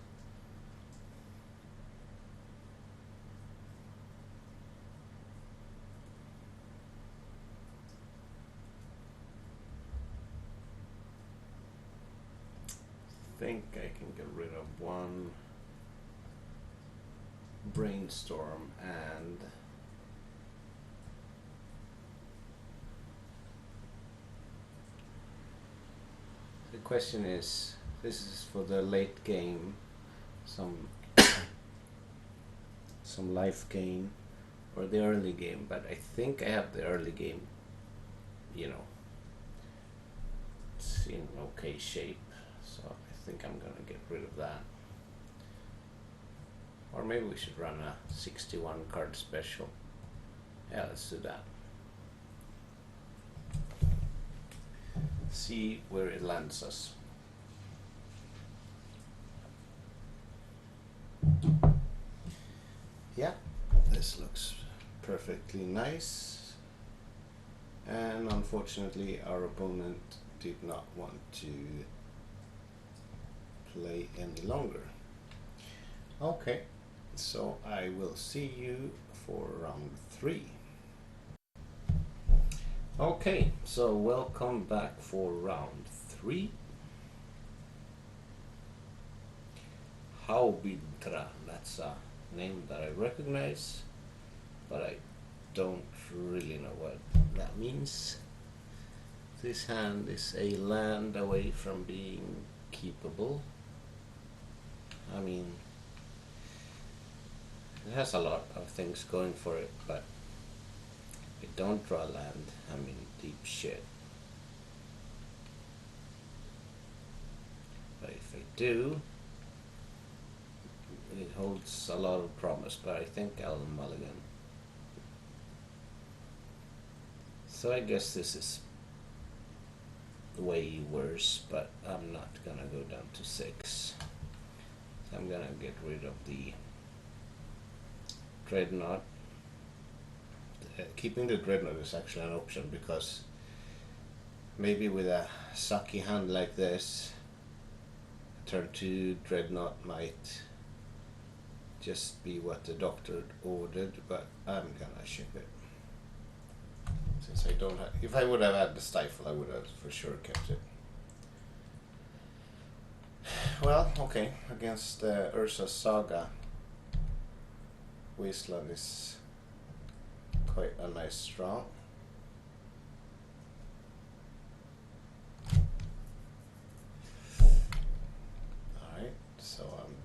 I think I can get rid of 1 Brainstorm and the question is, this is for the late game, some life gain, for the early game, but I think I have the early game, you know, it's in okay shape, so I think I'm gonna get rid of that. Or maybe we should run a 61 card special. Yeah, let's do that. See where it lands us. Yeah, this looks perfectly nice. And unfortunately our opponent did not want to play any longer. Okay, so I will see you for round 3. Okay, so welcome back for round 3. Haubidra, that's a name that I recognize, but I don't really know what that means. This hand is a land away from being keepable. I mean, it has a lot of things going for it, but if I don't draw land, I'm in deep shit. But if I do, it holds a lot of promise, but I think I'll mulligan. So I guess this is way worse, but I'm not gonna go down to 6. So I'm gonna get rid of the Dreadnought. Keeping the Dreadnought is actually an option, because maybe with a sucky hand like this, turn 2 Dreadnought might just be what the doctor ordered, but I'm gonna ship it. Since I don't have, if I would have had the Stifle, I would have for sure kept it. Well, okay, against Urza's Saga, Wasteland is quite a nice draw. Alright, so I'm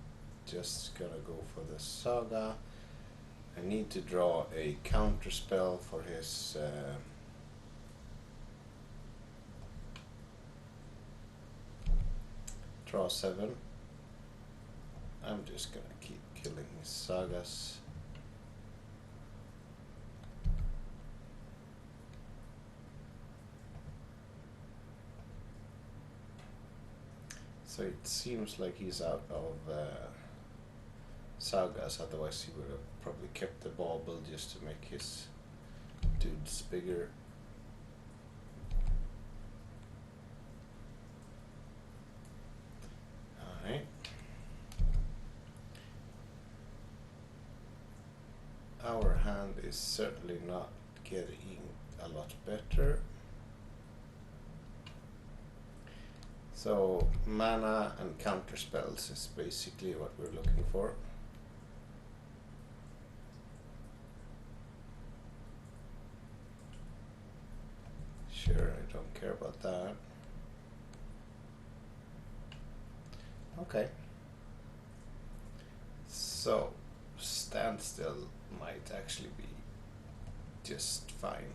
just gonna go for the Saga. I need to draw a counter spell for his draw 7. I'm just gonna keep killing his Sagas. So it seems like he's out of Sagas, otherwise he would have probably kept the bauble just to make his dudes bigger. Alright. Our hand is certainly not getting a lot better. So mana and counter spells is basically what we're looking for. Sure, I don't care about that. Okay. So standstill might actually be just fine.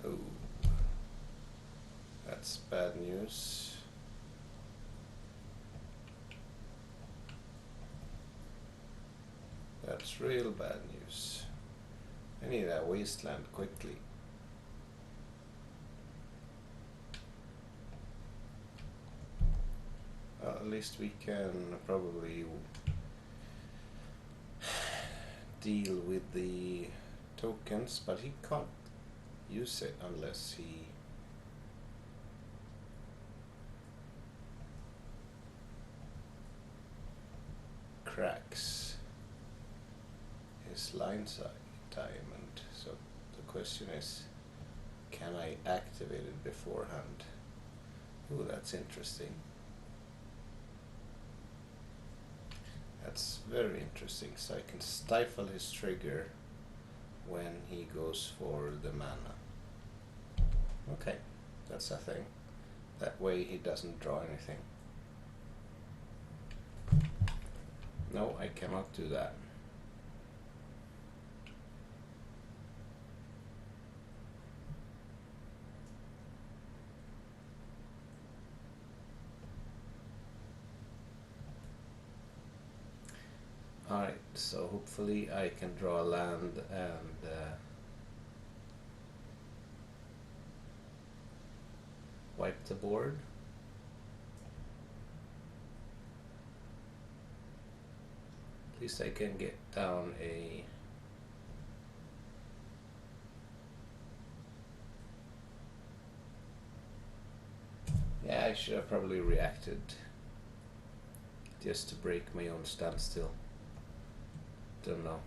Oh, that's bad news. That's real bad news. I need a wasteland quickly. Well, at least we can probably deal with the tokens, but he can't use it unless he cracks his line diamond. So the question is, can I activate it beforehand? Ooh, that's interesting. That's very interesting. So I can stifle his trigger when he goes for the mana. Okay, that's a thing. That way he doesn't draw anything. No, I cannot do that. Alright, so hopefully I can draw a land and wipe the board. At least I can get down a... Yeah, I should have probably reacted just to break my own standstill. Don't know.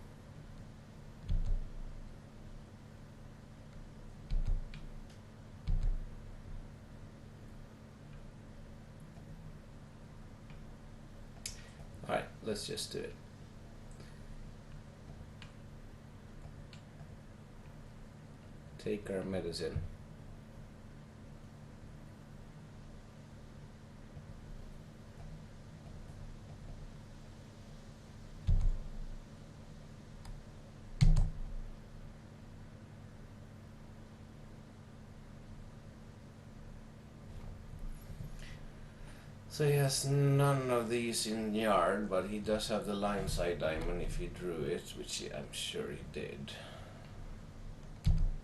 Alright, let's just do it. Take our medicine. So he has none of these in yard, but he does have the line side diamond if he drew it, which I'm sure he did.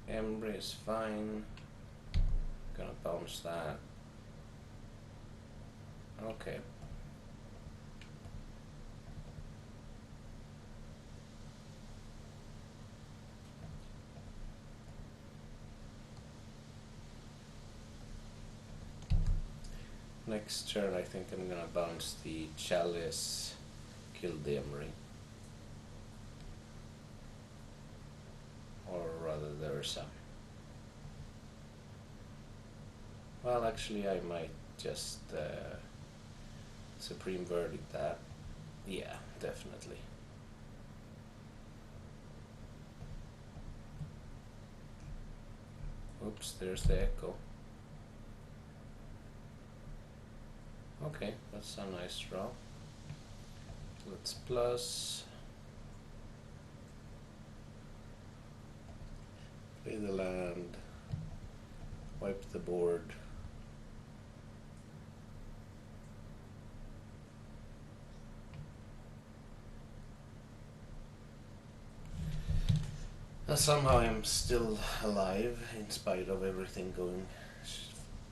Embry is fine. Gonna bounce that. Okay. Next turn I think I'm gonna bounce the chalice, kill the Emry. Or rather the Ursa. Well, actually I might just Supreme Verdict that. Yeah, definitely. Oops, there's the echo. Okay, that's a nice draw. Let's plus. Play the land. Wipe the board. And somehow I'm still alive in spite of everything going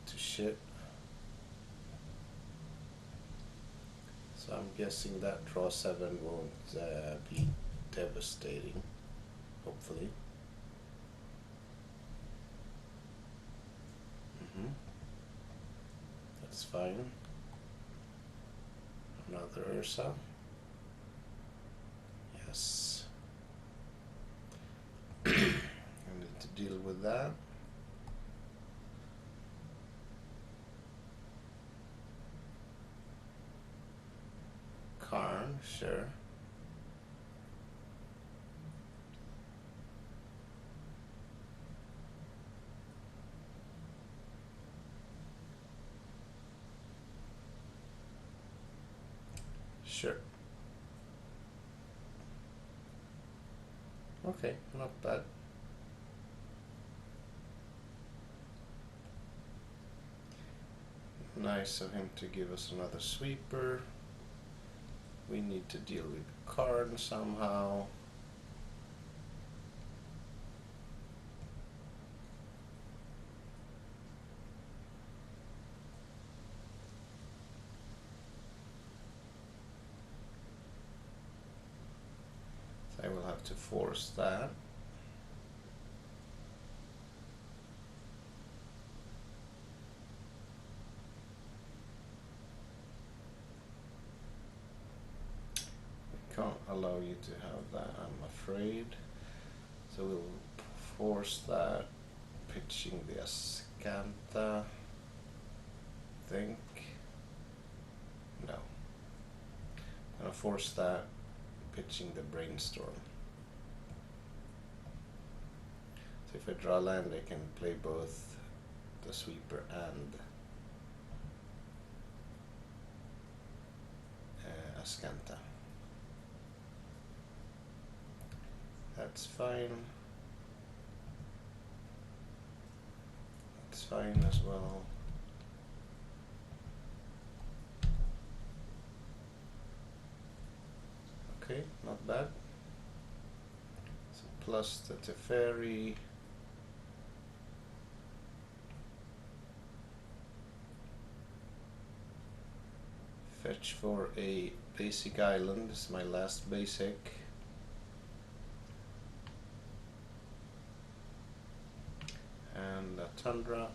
to shit. So I'm guessing that draw 7 won't be devastating, hopefully. That's fine. Another Ursa. Yes. I need to deal with that. Karn, sure. Sure. Okay, not bad. Nice of him to give us another sweeper. We need to deal with Karn somehow. So I will have to force that. Can't allow you to have that, I'm afraid. So we'll force that, pitching the Ascanta, think. No. I'm gonna force that, pitching the Brainstorm. So if I draw land, I can play both the sweeper and Ascanta. That's fine. That's fine as well. Okay, not bad. So plus the Teferi. Fetch for a basic island. This is my last basic. And a Tundra.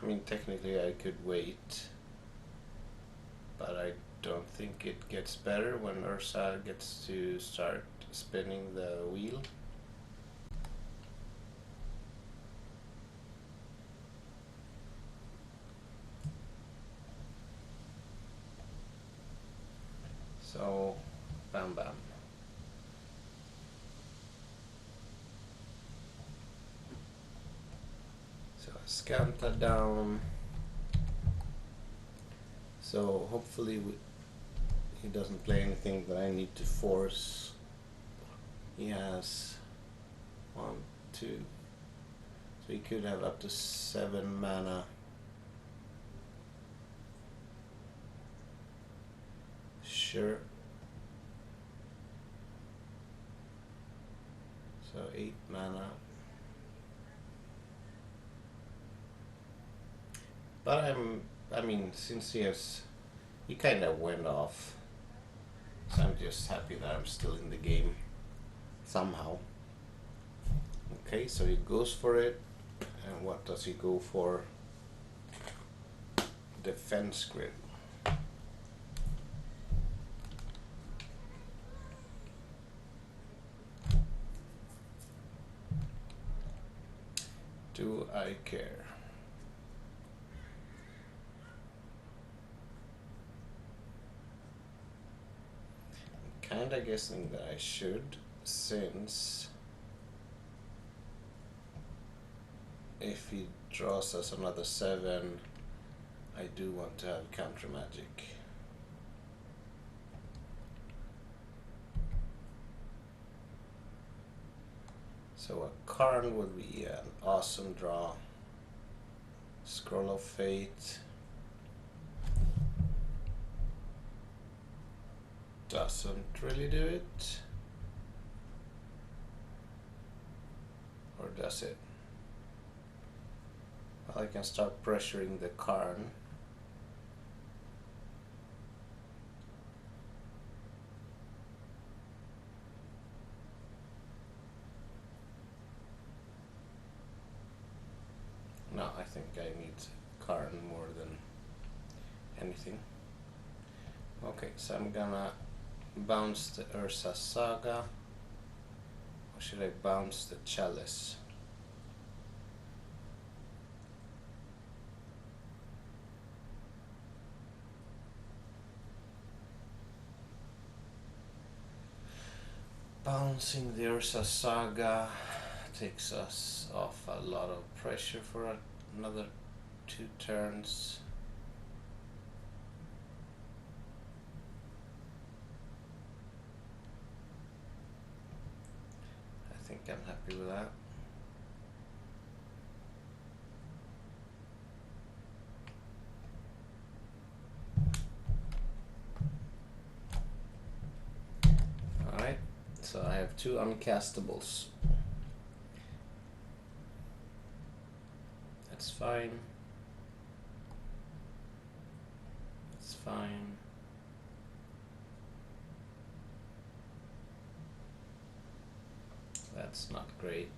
I mean, technically I could wait, but I don't think it gets better when Ursa gets to start spinning the wheel. So, bam bam. So Scanta down. So hopefully he doesn't play anything that I need to force. He has 1, 2. So he could have up to 7 mana. Sure. So 8 mana. But I mean, since he kind of went off, so I'm just happy that I'm still in the game somehow. Okay, so he goes for it, and what does he go for? Defense grid. Do I care? Kinda guessing that I should, since if he draws us another 7, I do want to have counter magic. So a Karn would be an awesome draw. Scroll of Fate doesn't really do it. Or does it? Well, I can start pressuring the Karn. No, I think I need Karn more than anything. Okay, so I'm gonna bounce the Ursa Saga, or should I bounce the Chalice? Bouncing the Ursa Saga takes us off a lot of pressure for another 2 turns. I think I'm happy with that. Alright, so I have 2 uncastables. That's fine. That's fine. That's not great.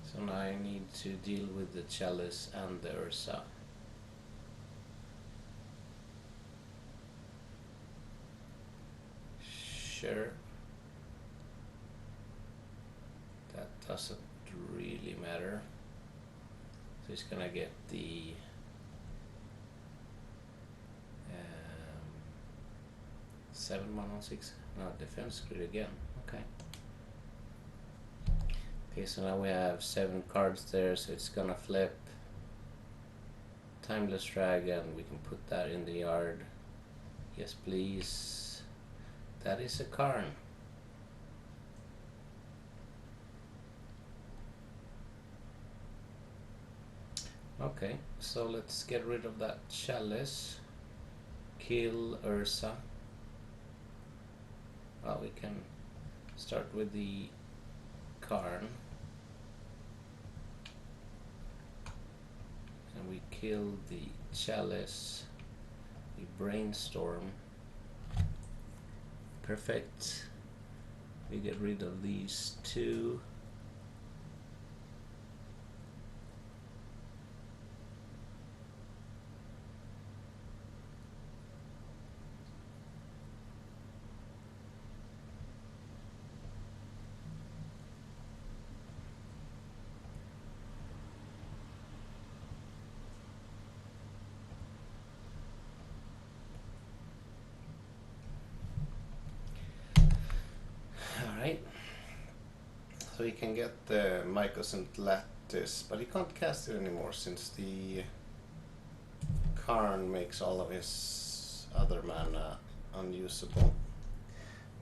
So now I need to deal with the Chalice and the Ursa. Sure. That doesn't really matter. So he's gonna get the 7 mana on 6. No, defense grid again. Okay. Okay, so now we have 7 cards there, so it's gonna flip Timeless Dragon, we can put that in the yard. Yes, please. That is a Karn. Okay, so let's get rid of that Chalice. Kill Ursa. Well, we can start with the Karn. And we kill the Chalice. We Brainstorm. Perfect. We get rid of these two. Alright. So you can get the Mycosynth Lattice, but you can't cast it anymore since the Karn makes all of his other mana unusable.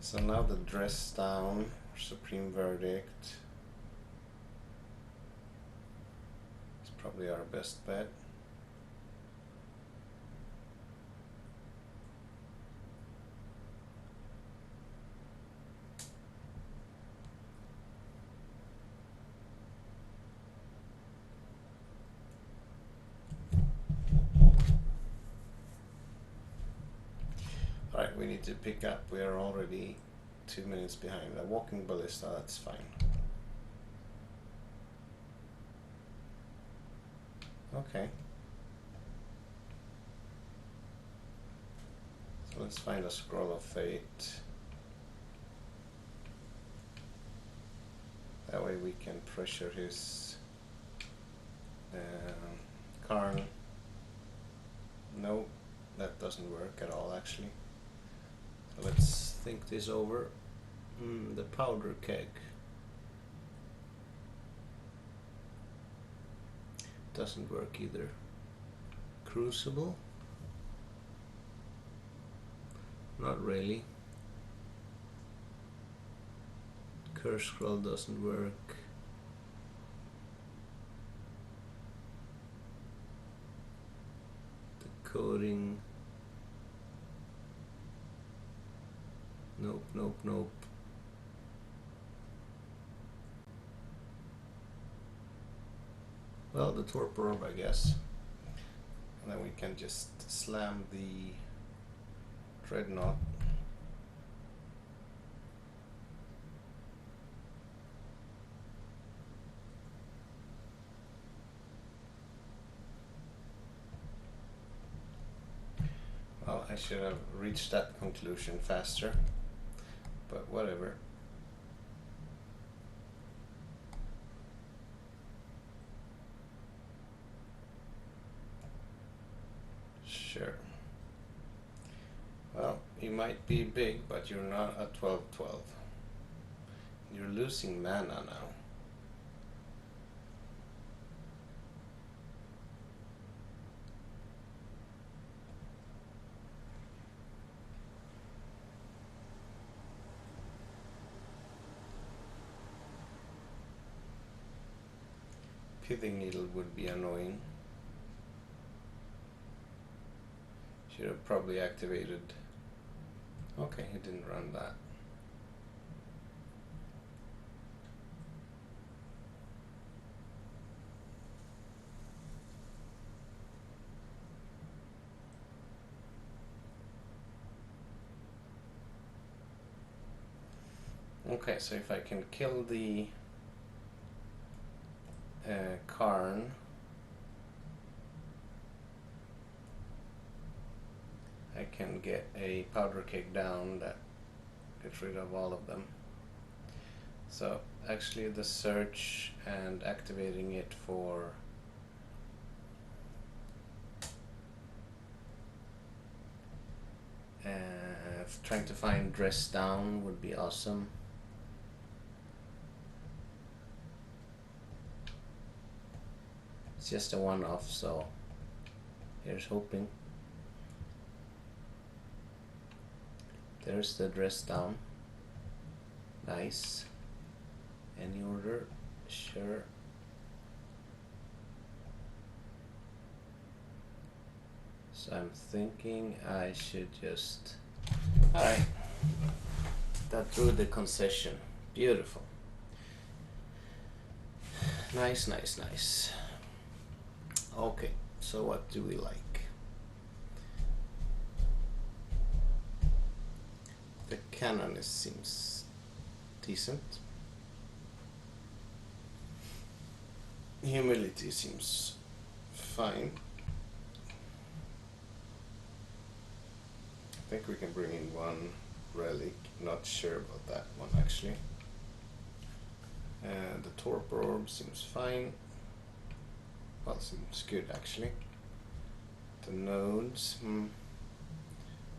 So now the Dress Down, Supreme Verdict is probably our best bet. Alright, we need to pick up. We are already 2 minutes behind. A Walking Ballista, that's fine. Okay. So let's find a Scroll of Fate. That way we can pressure his Karn. No, that doesn't work at all actually. So let's think this over. The Powder Keg. Doesn't work either. Crucible? Not really. Curse Scroll doesn't work. The Coding. Nope, nope, nope. Well, the Torpor Orb, I guess. And then we can just slam the Dreadnought. Well, I should have reached that conclusion faster, but whatever. Sure. Well, you might be big, but you're not a 12/12. You're losing mana now. Pithing Needle would be annoying. Should have probably activated. Okay, he didn't run that. Okay, so if I can kill the Karn, I can get a Powder Keg down that gets rid of all of them. So actually the search and activating it for trying to find Dress Down would be awesome. It's just a one-off, so Here's hoping. There's the dress down. Nice. Any order? Sure. So I'm thinking I should just... Alright. That drew the concession. Beautiful. Nice, nice, nice. Okay, so what do we like? The cannon seems decent. Humility seems fine. I think we can bring in one relic. Not sure about that one actually. And the torpor orb seems fine. Well, seems good actually. The nodes,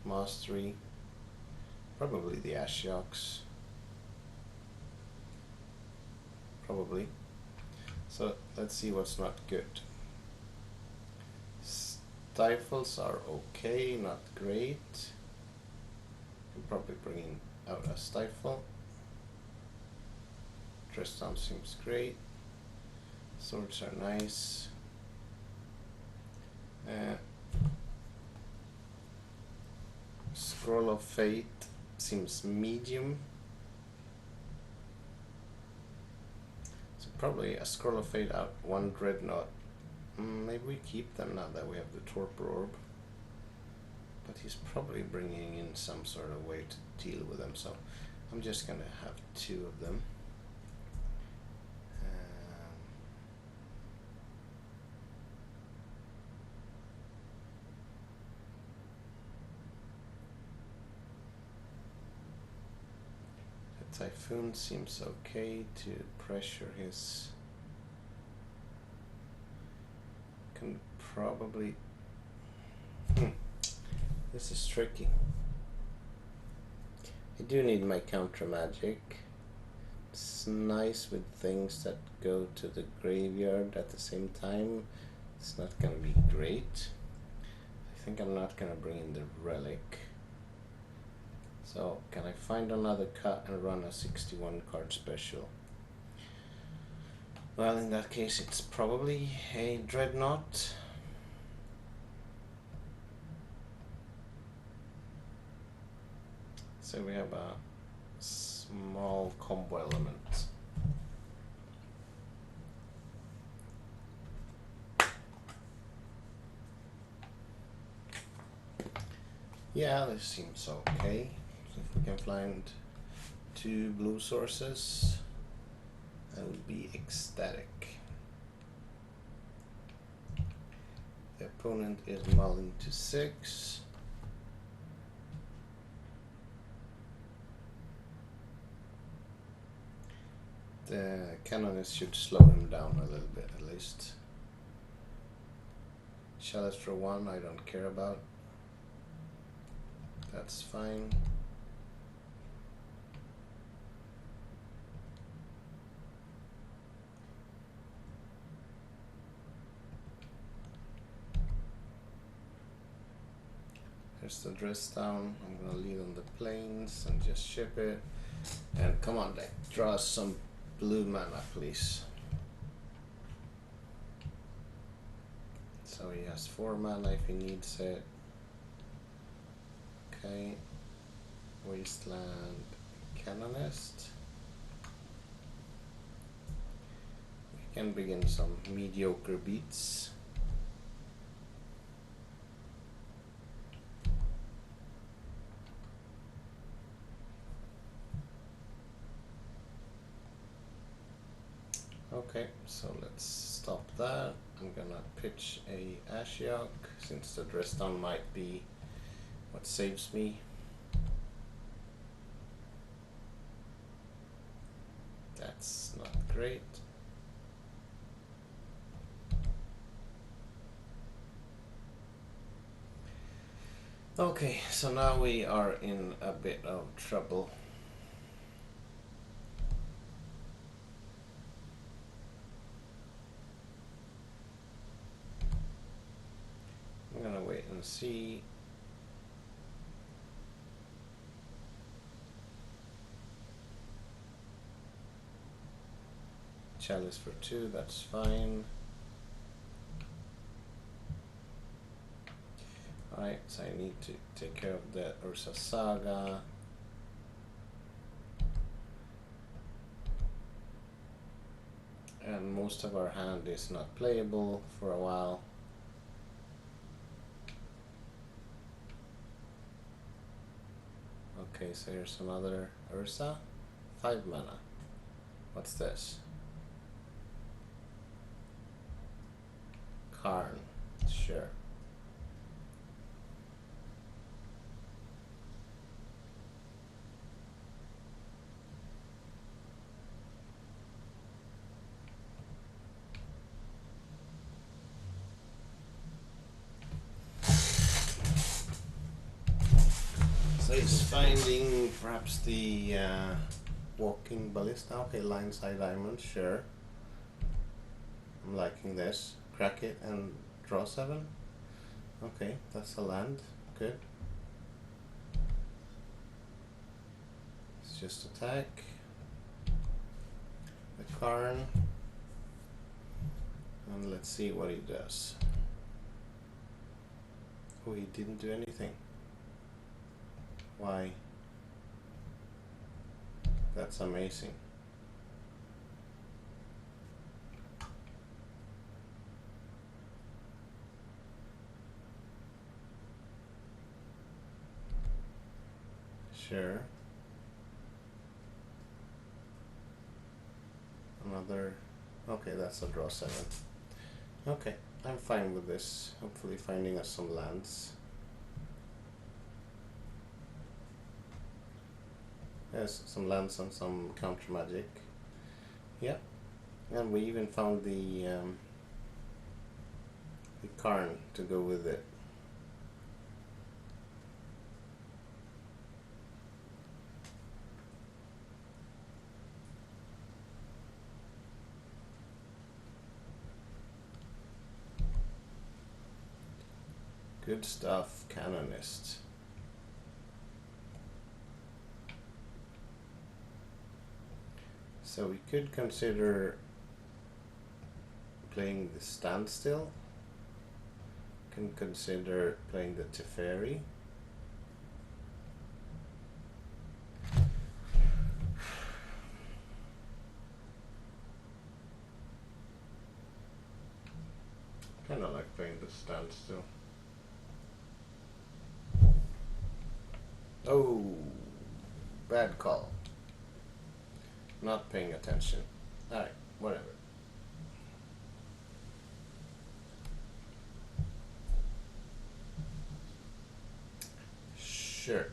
mastery, probably the Ashioks. Probably. So let's see what's not good. Stifles are okay, not great. Can probably bring out a stifle. Dress down seems great. Swords are nice. Scroll of Fate seems medium. So probably a Scroll of Fate out, one Dreadnought. Maybe we keep them now that we have the Torpor Orb. But he's probably bringing in some sort of way to deal with them, so I'm just gonna have two of them. The Typhoon seems okay to pressure his... Can probably... This is tricky. I do need my counter magic. It's nice with things that go to the graveyard at the same time. It's not gonna be great. I think I'm not gonna bring in the relic. So can I find another cut and run a 61 card special? Well, in that case it's probably a Dreadnought. So we have a small combo element. Yeah, this seems okay. So if we can find two blue sources, I would be ecstatic. The opponent is mulling to 6. The Canonist should slow him down a little bit at least. Chalice for 1 I don't care about. That's fine. There's the dress down. I'm gonna lead on the plains and just ship it. And come on deck, draw us some blue mana please. So he has 4 mana if he needs it. Okay. Wasteland Canonist. We can begin some mediocre beats. Okay, so let's stop that. I'm gonna pitch a Ashiok since the dress down might be what saves me. That's not great. Okay, so now we are in a bit of trouble. I'm see. Chalice for 2, that's fine. Alright, so I need to take care of the Ursa Saga. And most of our hand is not playable for a while. Okay, so here's another Ursa. 5 mana. What's this? Karn. Sure. So he's finding perhaps the walking ballista. Okay, line side diamond, sure. I'm liking this. Crack it and draw 7. Okay, that's a land. Good. Let's just attack. The Karn. And let's see what he does. Oh, he didn't do anything. Why? That's amazing. Sure. Another. Okay, that's a draw 7. Okay, I'm fine with this. Hopefully finding us some lands. Yes, some lands and some counter magic. Yeah, and we even found the Karn to go with it. Good stuff, Canonist. So we could consider playing the Standstill. Can consider playing the Teferi. Kind of like playing the Standstill. Oh, bad call. Not paying attention. Alright, whatever. Sure.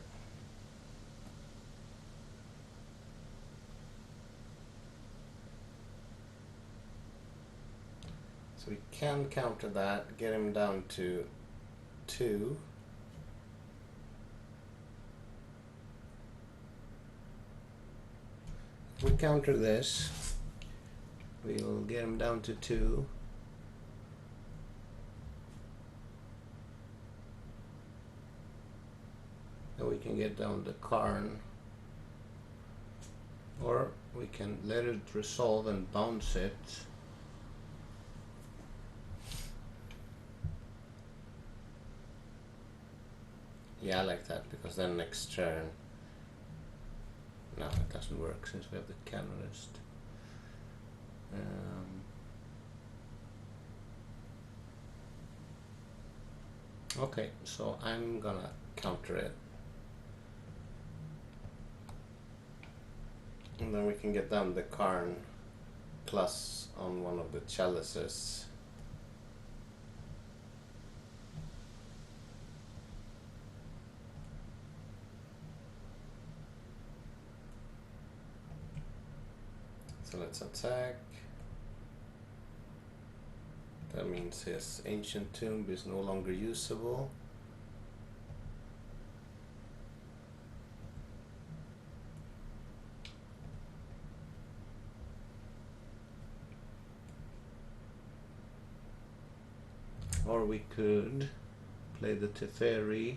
So we can counter that, get him down to 2. If we counter this, we'll get him down to 2. And we can get down the Karn. Or we can let it resolve and bounce it. Yeah, I like that, because then next turn... No, it doesn't work since we have the Canonist. Okay, so I'm gonna counter it. And then we can get down the Karn plus on one of the chalices. So let's attack. That means his ancient tomb is no longer usable. Or we could play the Teferi.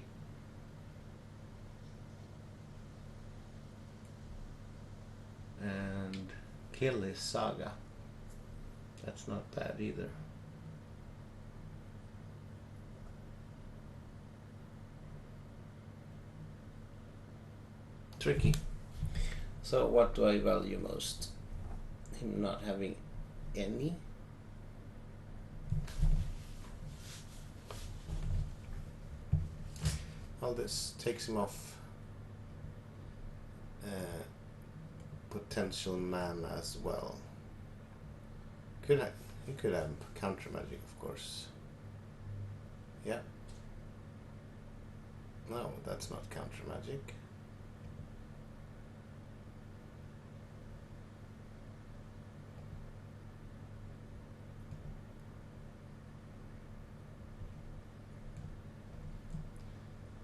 And kill his Saga. That's not bad either. Tricky. So what do I value most? Him not having any? Well, this takes him off potential mana as well. He could have counter magic, of course. Yeah. No, that's not counter magic.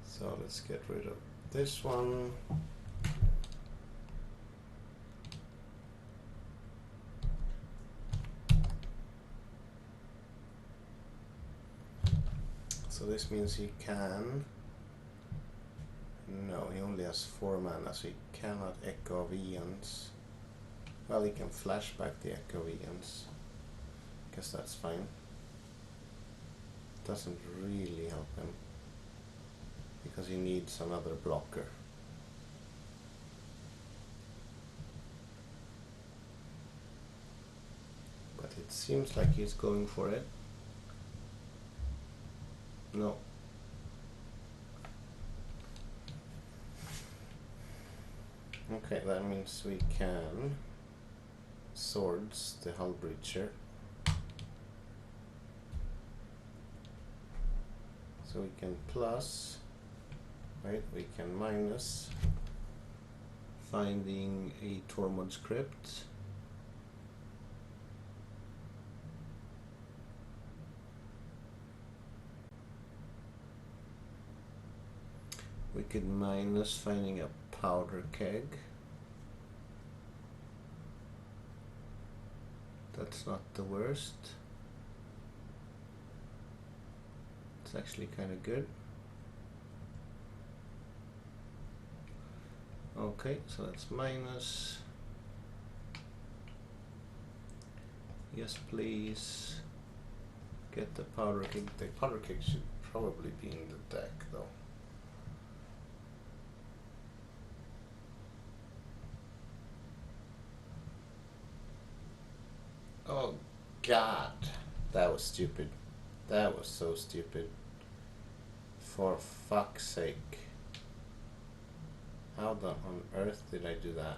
So let's get rid of this one. So this means he can... No, he only has 4 mana, so he cannot Echo of Eons. Well, he can flashback the Echo of Eons. Guess that's fine. Doesn't really help him, because he needs another blocker. But it seems like he's going for it. No. Okay, that means we can swords the Hull Breacher. So we can plus, right, we can minus finding a Tormod's Crypt. We could minus finding a Powder Keg. That's not the worst. It's actually kind of good. Okay, so that's minus. Yes, please. Get the Powder Keg. The Powder Keg should probably be in the deck, though. Oh God, that was stupid. That was so stupid. For fuck's sake. How on earth did I do that?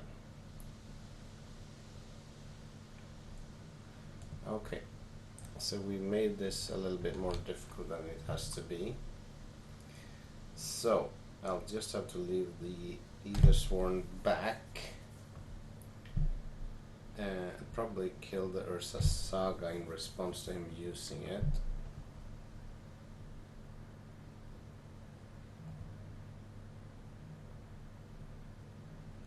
Okay, so we made this a little bit more difficult than it has to be. So I'll just have to leave the Ethersworn back. And probably kill the Ursa Saga in response to him using it.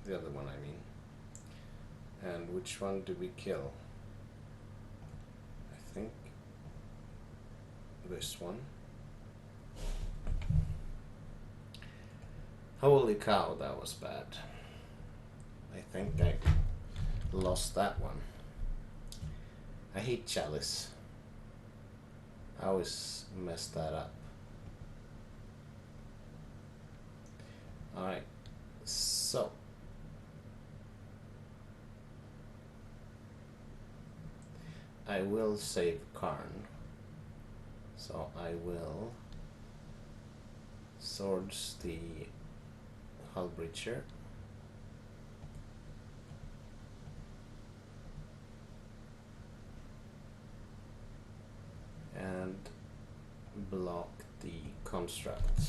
The other one, I mean. And which one do we kill? I think this one. Holy cow, that was bad. I think I lost that one. I hate Chalice. I always mess that up. Alright, so I will save Karn. So I will swords the Hull Breacher. And block the construct,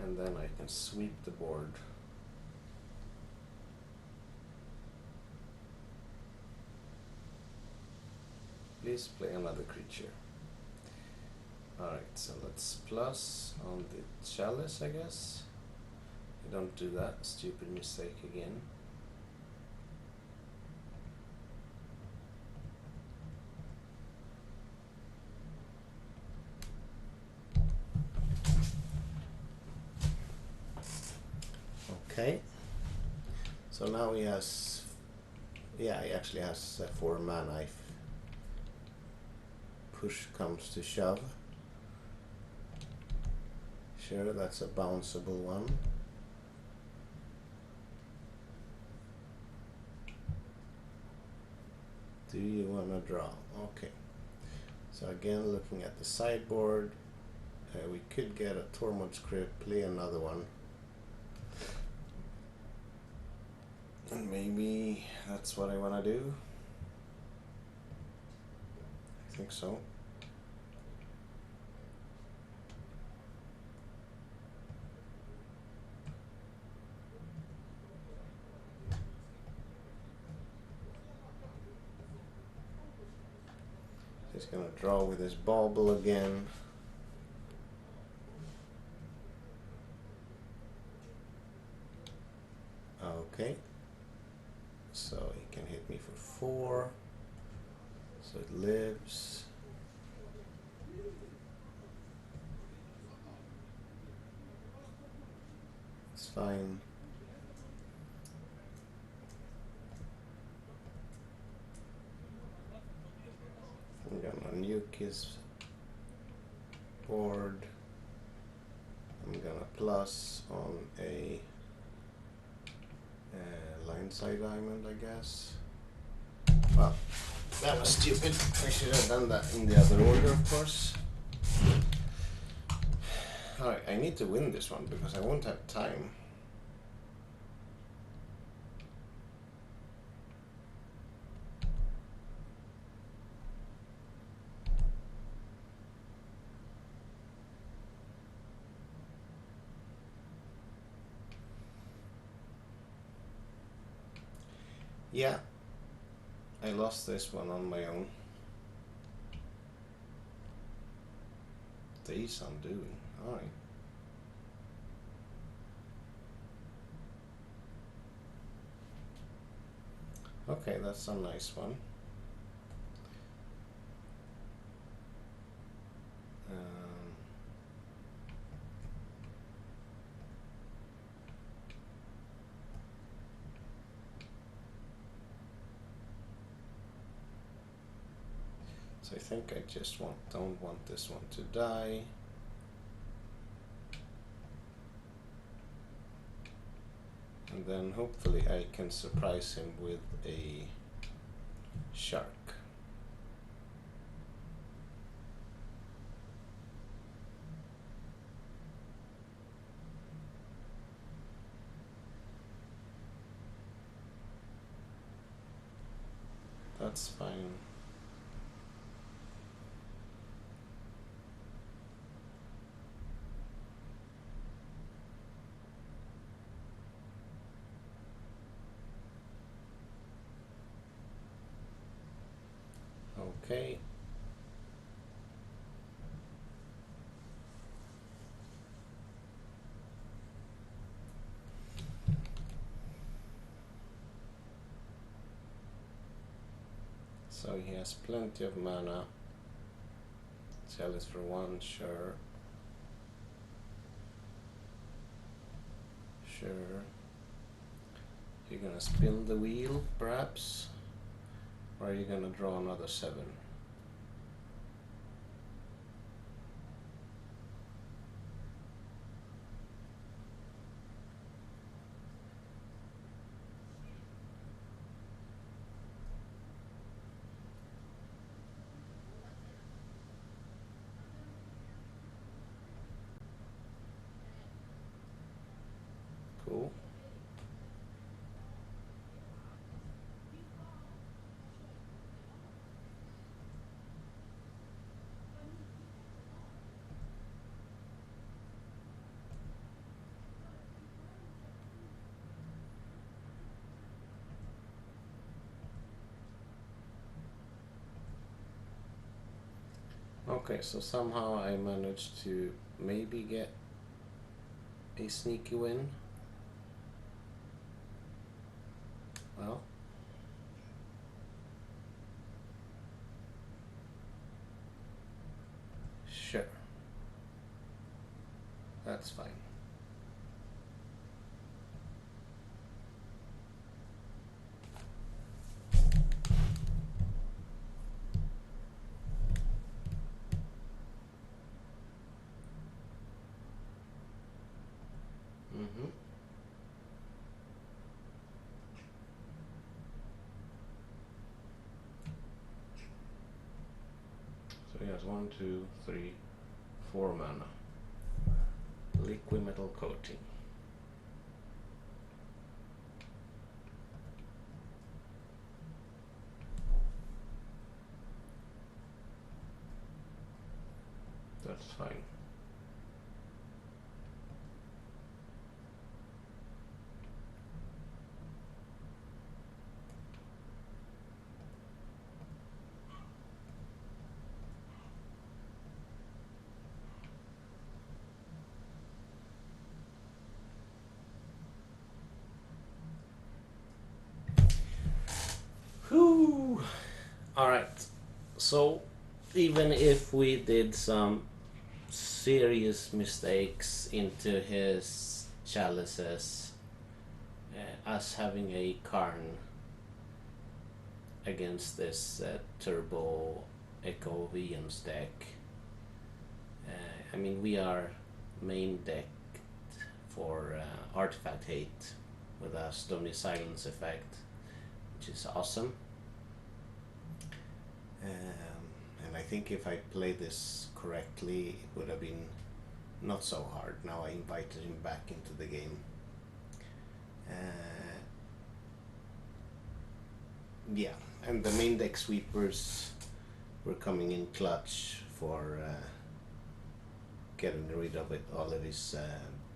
and then I can sweep the board. Please play another creature. Alright, so let's plus on the Chalice, I guess. I don't do that stupid mistake again. Okay. So now he has, yeah, he actually has 4 mana if push comes to shove. Sure, that's a bounceable one. Do you want to draw? Okay. So again, looking at the sideboard, we could get a Tormod script, play another one. And maybe that's what I want to do. I think so. He's going to draw with his bauble again. Okay. So he can hit me for 4. So it lives. It's fine. I'm gonna nuke his board. I'm gonna plus on a line side diamond, I guess. Well, that was stupid. I should have done that in the other order, of course. Alright, I need to win this one because I won't have time. Yeah, I lost this one on my own. Days undoing. Alright. Okay, that's a nice one. So I think I just don't want this one to die. And then hopefully I can surprise him with a shark. That's fine. Okay. So he has plenty of mana. Sell it for 1, sure. Sure. You're gonna spin the wheel, perhaps? Or are you gonna draw another 7? Cool. Okay, so somehow I managed to maybe get a sneaky win. Well, sure. That's fine. So he has 1, 2, 3, 4 mana. Liquid metal coating. That's fine. Whew. Alright, so even if we did some serious mistakes into his chalices, us having a Karn against this Turbo Echo Vians deck, I mean, we are main decked for Artifact Hate with a Stony Silence effect, which is awesome. And I think if I played this correctly, it would have been not so hard. Now I invited him back into the game. Yeah, and the main deck sweepers were coming in clutch for getting rid of it, all of his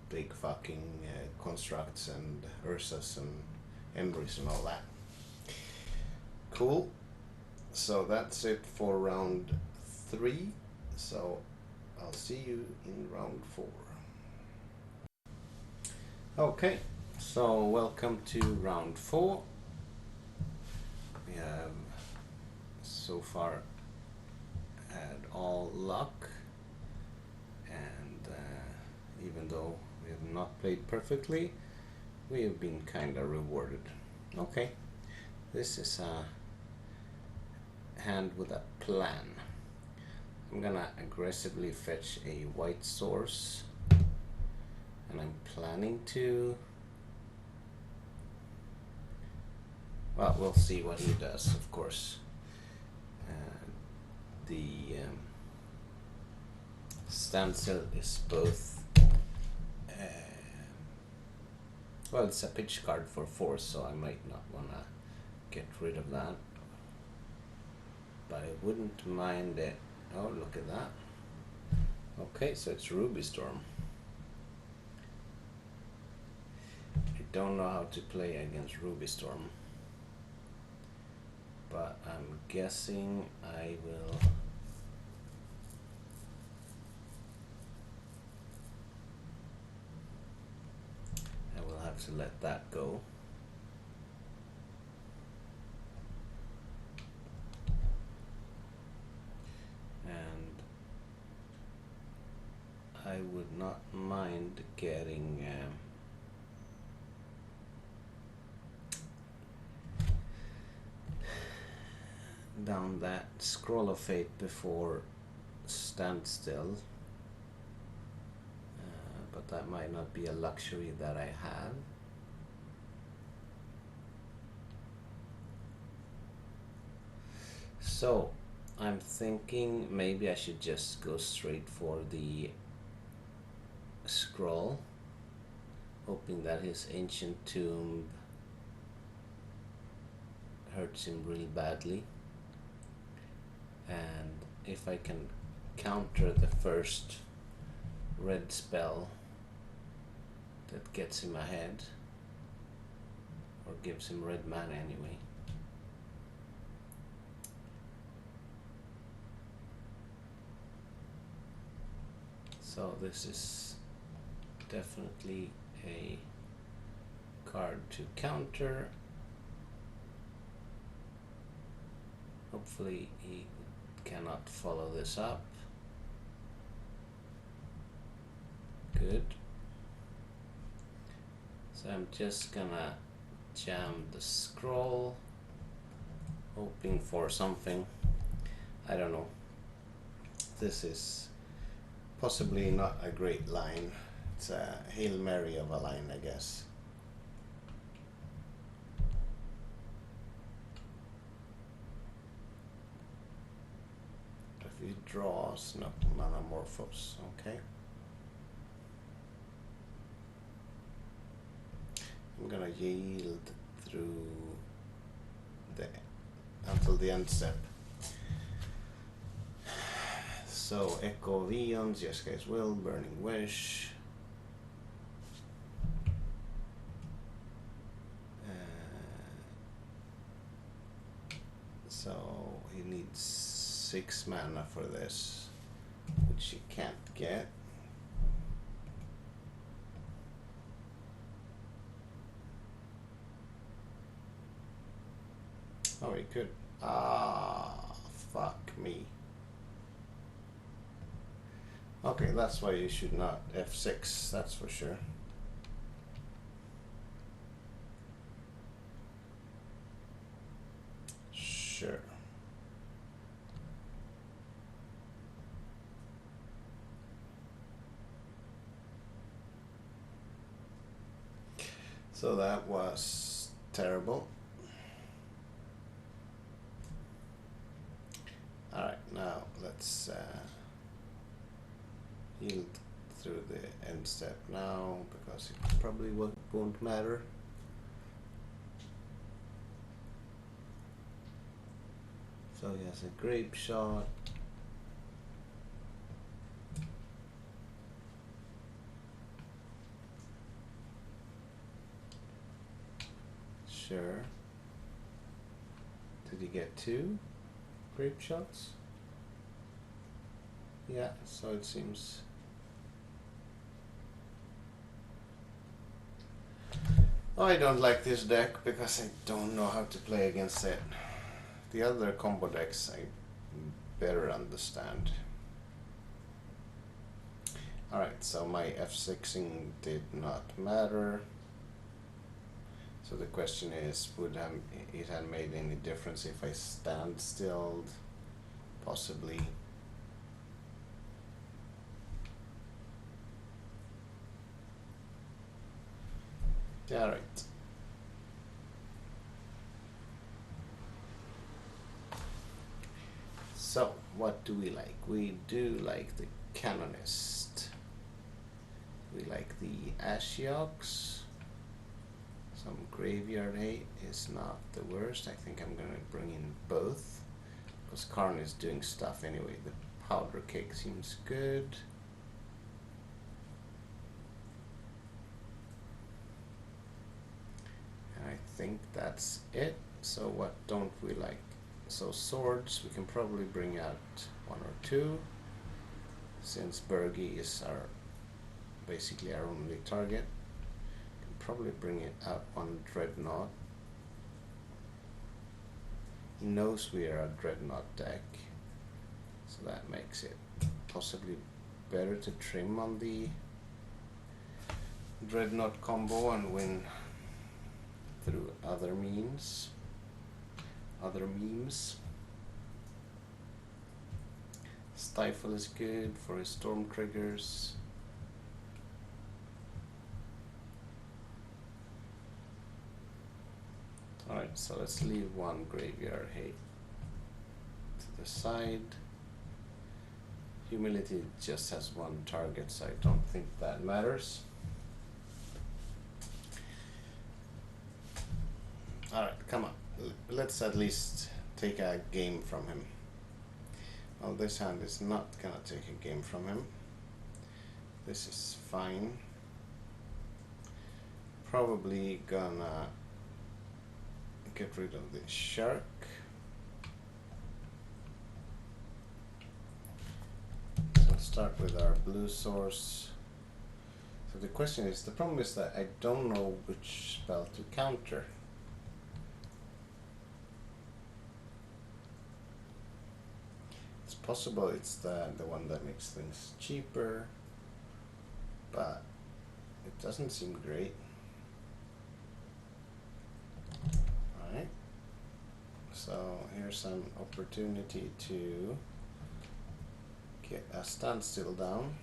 big fucking constructs and Ursas and Emrys and all that. Cool. So that's it for round 3. So I'll see you in round 4. Okay, so welcome to round 4. We have so far had all luck, and even though we have not played perfectly, we have been kind of rewarded. Okay, this is a hand with a plan. I'm gonna aggressively fetch a white source, and I'm planning to, well, we'll see what he does, of course. The standstill is both, well, it's a pitch card for 4, so I might not wanna get rid of that. But I wouldn't mind it. Oh, look at that. Okay, so it's Rubystorm. I don't know how to play against Rubystorm, but I'm guessing I will have to let that go. I would not mind getting down that Scroll of Fate before Standstill, but that might not be a luxury that I have. So I'm thinking maybe I should just go straight for the scroll, hoping that his Ancient Tomb hurts him really badly, and if I can counter the first red spell that gets him ahead, or gives him red mana anyway. So this is definitely a card to counter. Hopefully he cannot follow this up. Good. So I'm just gonna jam the scroll, hoping for something. I don't know. This is possibly not a great line, It's a Hail Mary of a line, I guess. If he draws, no, Manamorphose, okay. I'm gonna yield through until the end step. So Echo of Eons, Jeskai's Will, Burning Wish. So he needs 6 mana for this, which he can't get. Oh, he could. Ah, fuck me. Okay, that's why you should not F6, that's for sure. Sure. So that was terrible. Alright, now let's yield through the end step now, because it probably won't matter. So he has a Grape Shot. Sure. Did he get 2 Grape Shots? Yeah, so it seems. Oh, I don't like this deck because I don't know how to play against it. The other combo decks I better understand. Alright, so my F6ing did not matter. So the question is, would it have made any difference if I stand still? Possibly. Yeah, right. So, what do we like? We do like the Canonist. We like the Ashiox. Some Graveyard Hate is not the worst. I think I'm gonna bring in both, because Karn is doing stuff anyway. The Powder Cake seems good. And I think that's it. So what don't we like? So swords, we can probably bring out 1 or 2, since Bergi is basically our only target. Probably bring it out on Dreadnought. He knows we are a Dreadnought deck, so that makes it possibly better to trim on the Dreadnought combo and win through other means, other memes. Stifle is good for his storm triggers. Alright, so let's leave 1 Graveyard Hate to the side. Humility just has 1 target, so I don't think that matters. Alright, come on. Let's at least take a game from him. Well, this hand is not gonna take a game from him. This is fine. Probably gonna get rid of the shark. So let's start with our blue source. So the question is, the problem is that I don't know which spell to counter. It's possible it's the one that makes things cheaper, but it doesn't seem great. Alright, so here's an opportunity to get a standstill down.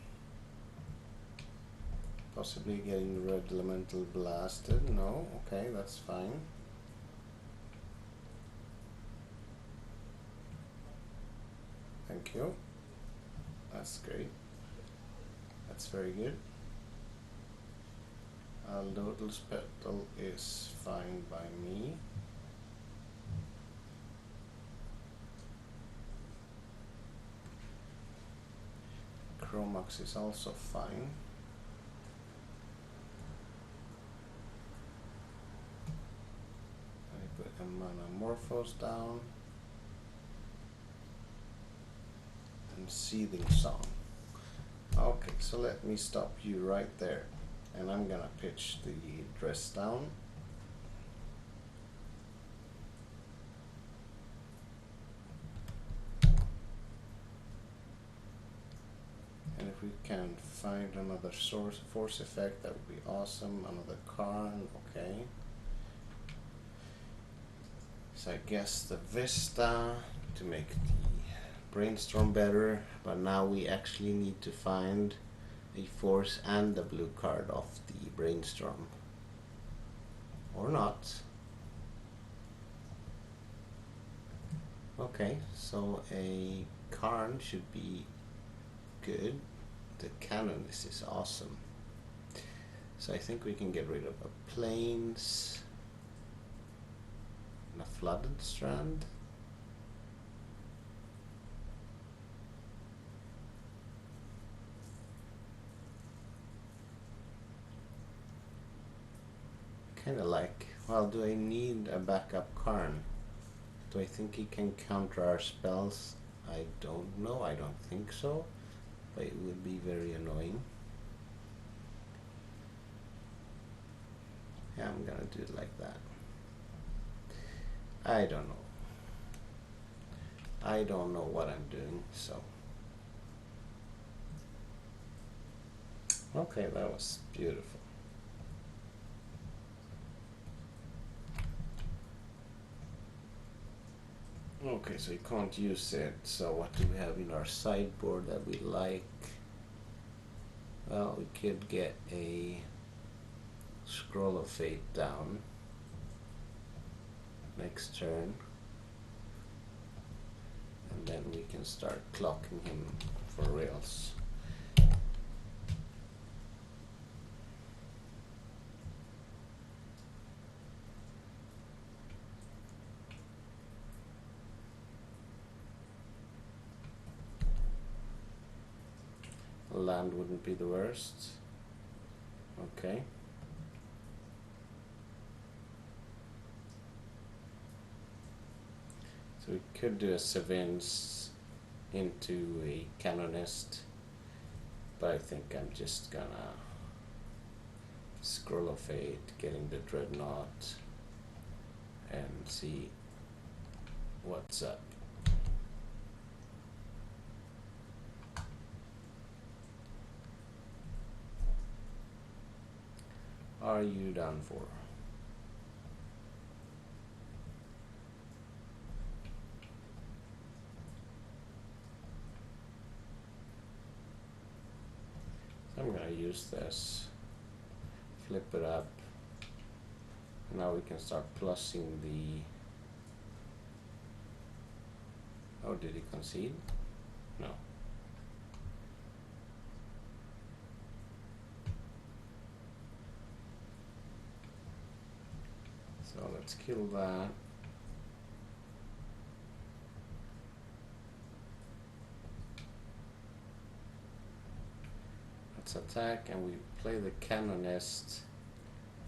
Possibly getting red elemental blasted. No, okay, that's fine. Thank you. That's great. That's very good. Lotus Petal is fine by me. Chromax is also fine. I put a Manamorphose down. And Seething Song. Okay, so let me stop you right there. And I'm gonna pitch the dress down. And if we can find another force effect, that would be awesome. Another Karn, okay. So I guess the Vista to make the Brainstorm better, but now we actually need to find a force and the blue card of the Brainstorm. Or not. Okay, so a Karn should be good. The cannon, this is awesome. So I think we can get rid of a Plains and a Flooded Strand. Kinda like, well, do I need a backup Karn? Do I think he can counter our spells? I don't know, I don't think so. But it would be very annoying. Yeah, I'm gonna do it like that. I don't know. I don't know what I'm doing, so. Okay, that was beautiful. Okay, so you can't use it. So what do we have in our sideboard that we like? Well, we could get a Scroll of Fate down next turn. And then we can start clocking him for reals. Land wouldn't be the worst. Okay. So we could do a Savins into a Canonist, but I think I'm just gonna Scroll of Fate, getting the Dreadnought, and see what's up. Are you done for? So I'm gonna use this, flip it up. Now we can start plussing the. Oh, did he concede? No. So let's kill that. Let's attack, and we play the Canonist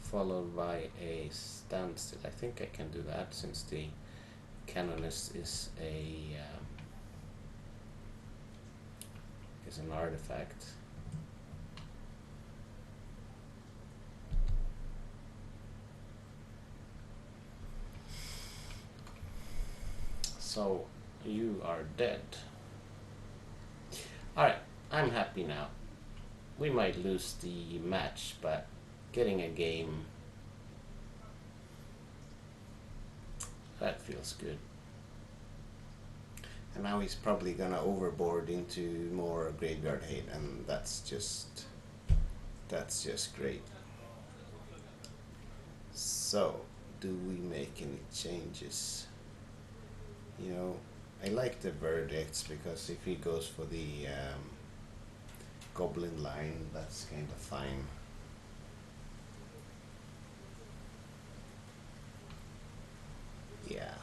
followed by a Standstill. I think I can do that since the Canonist is an artifact. So you are dead. Alright, I'm happy now. We might lose the match, but getting a game, that feels good. And now he's probably gonna overboard into more graveyard hate, and that's That's just great. So, do we make any changes? You know, I like the verdicts because if he goes for the goblin line, that's kind of fine. Yeah.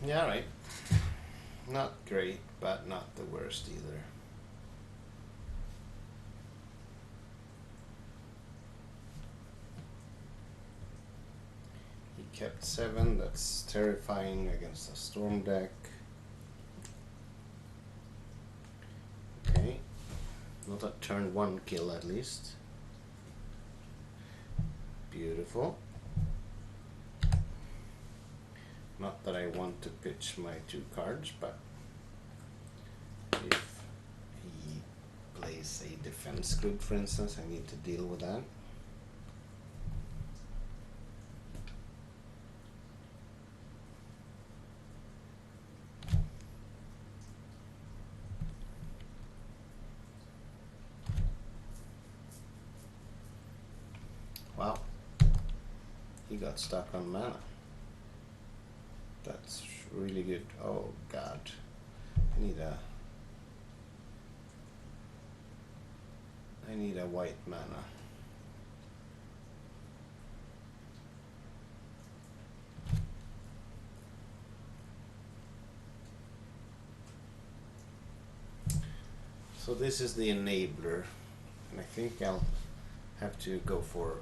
Yeah, right. Not great, but not the worst either. He kept 7, that's terrifying against a storm deck. Okay. Not a turn 1 kill at least. Beautiful. Not that I want to pitch my 2 cards, but if he plays a defense group, for instance, I need to deal with that. Wow. He got stuck on mana. That's really good. Oh god. I need a white mana. So this is the enabler, and I think I'll have to go for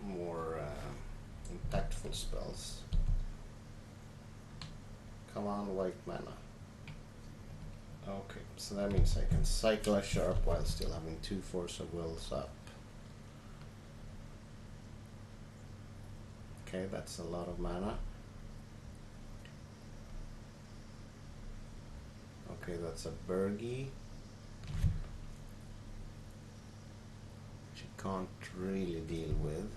more impactful spells. Come on, white mana. Okay, so that means I can cycle a sharp while still having 2 force of wills up. Okay, that's a lot of mana. Okay, that's a Burgie. Which you can't really deal with.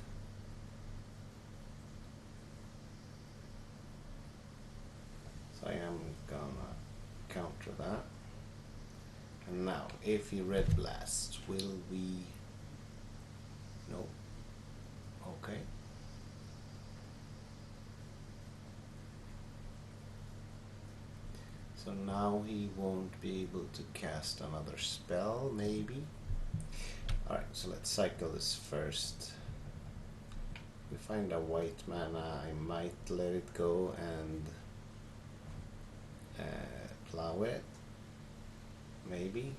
So I am gonna counter that. And now, if he red blasts, will we? No. Okay. So now he won't be able to cast another spell, maybe. Alright, so let's cycle this first. If we find a white mana, I might let it go and plow it. Maybe.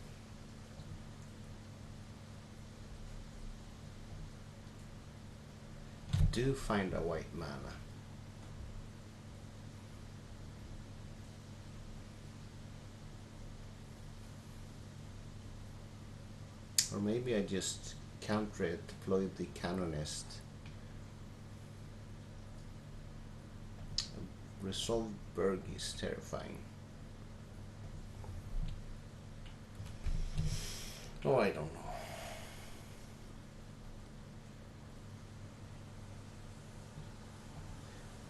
Do find a white mana. Or maybe I just counter it, deploy the Canonist. Resolve Berg is terrifying. Oh, I don't know.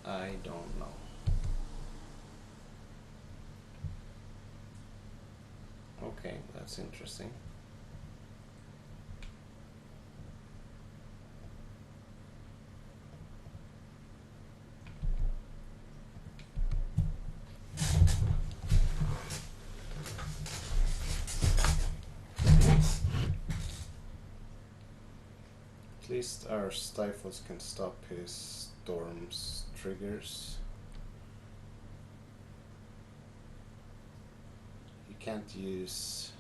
I don't know. Okay, that's interesting. At least our stifles can stop his storm's triggers. You can't use...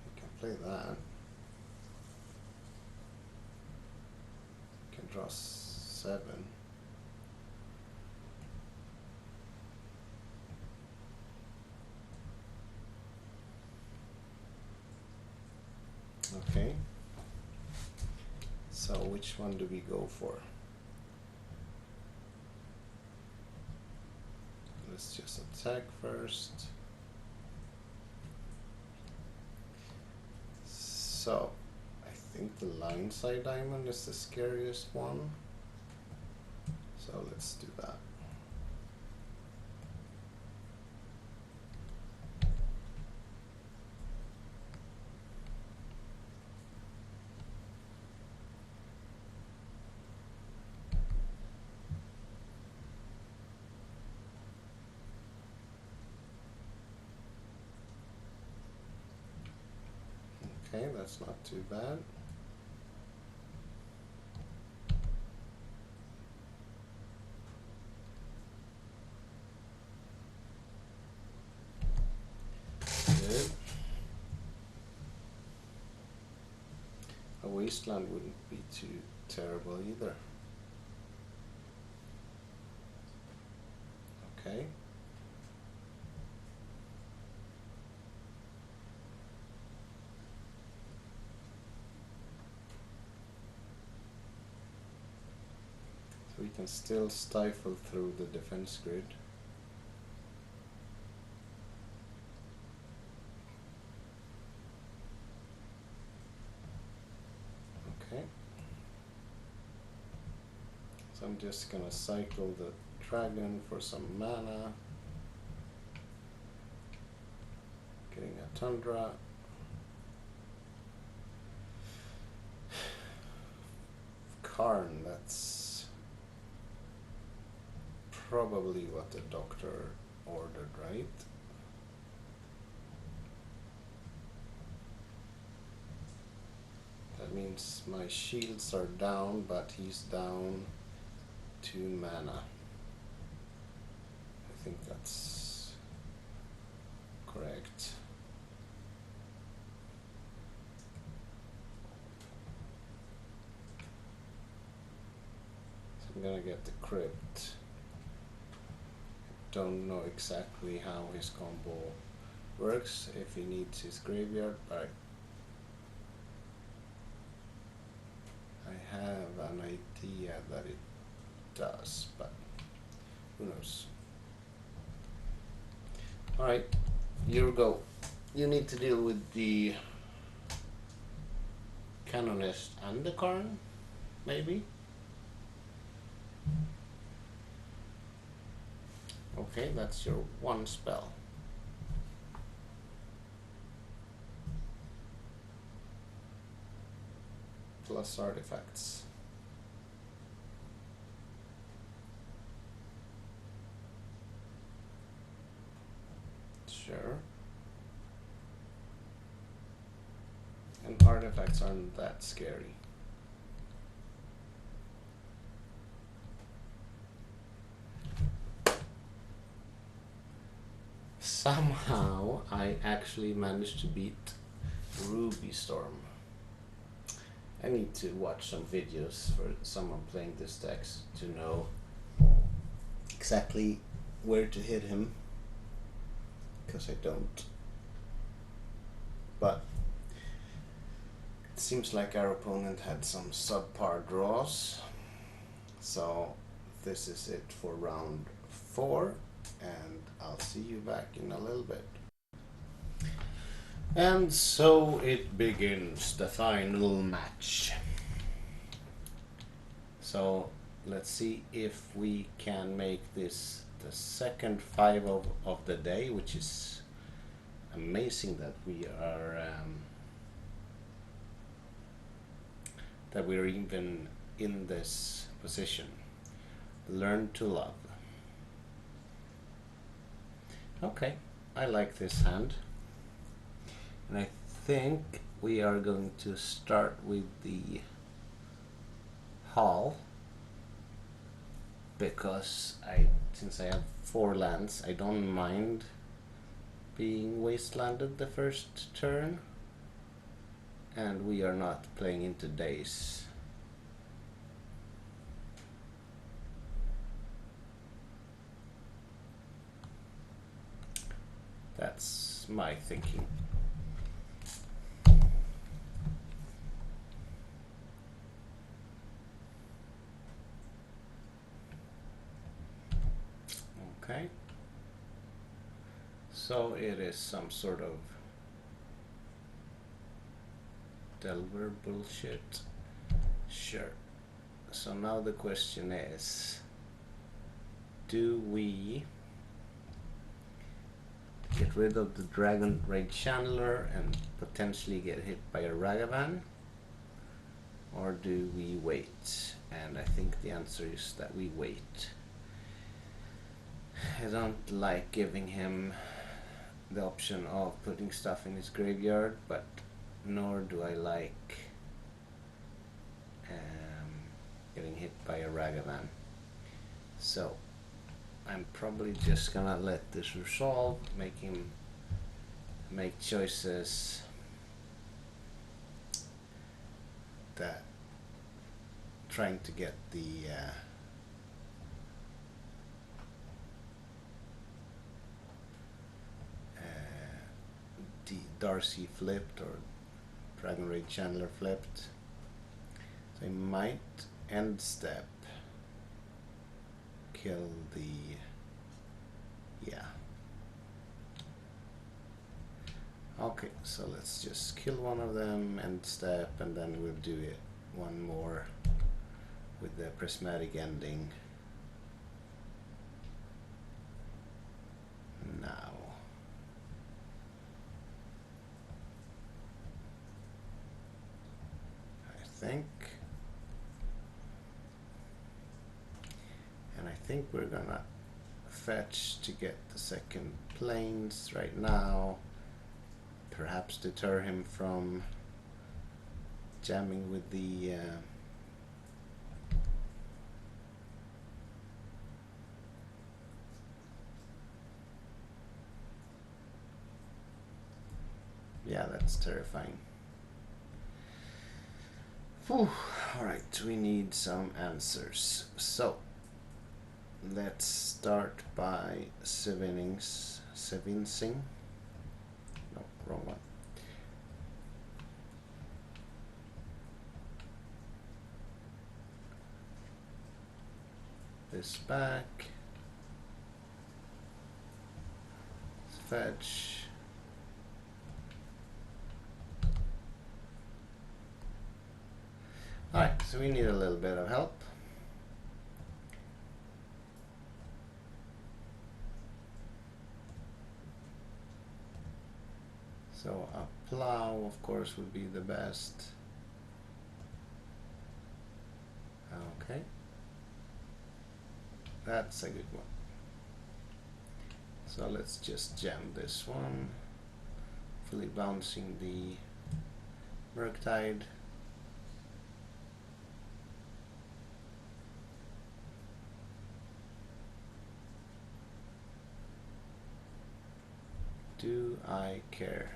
You can play that. You can draw 7. Okay. So which one do we go for? Let's just attack first. So I think the line side diamond is the scariest one. So let's do that. Okay, that's not too bad. Good. A wasteland wouldn't be too terrible either. Okay. So we can still stifle through the defense grid. Okay. So I'm just gonna cycle the dragon for some mana. Getting a tundra. Karn, that's probably what the doctor ordered, right? That means my shields are down, but he's down 2 mana. I think that's correct. So I'm gonna get the crypt. Don't know exactly how his combo works, if he needs his graveyard, but I have an idea that it does, but who knows. Alright, you go. You need to deal with the Canonist and the Karn, maybe? Okay, that's your one spell. Plus artifacts. Sure. And artifacts aren't that scary. Somehow I actually managed to beat Rubystorm. I need to watch some videos for someone playing this deck to know exactly where to hit him, because I don't. But it seems like our opponent had some subpar draws, so this is it for round 4, and I'll see you back in a little bit. And so it begins, the final match. So let's see if we can make this the second 5 of the day, which is amazing that we are that we're even in this position. Learn to love. Okay, I like this hand. And I think we are going to start with the Hall, because since I have 4 lands, I don't mind being wastelanded the first turn, and we are not playing into days. That's my thinking. Okay, so it is some sort of Delver bullshit. Sure. So now the question is, do we get rid of the Dragon Raid Channeler and potentially get hit by a Ragavan? Or do we wait? And I think the answer is that we wait. I don't like giving him the option of putting stuff in his graveyard, but nor do I like getting hit by a Ragavan. So I'm probably just gonna let this resolve, make him make choices that trying to get the Darcy flipped or Dragon Raid Channeler flipped. So he might end step kill the okay, so let's just kill one of them, end step, and then we'll do it one more with the prismatic ending now. I think, and I think we're gonna fetch to get the second planes right now, perhaps deter him from jamming with the yeah, that's terrifying. Whew. All right, we need some answers. So let's start by Sevincing. No, wrong one. This back. Fetch. Alright, so we need a little bit of help. So a plow, of course, would be the best. Okay. That's a good one. So let's just jam this one. Fully bouncing the Murktide. Do I care?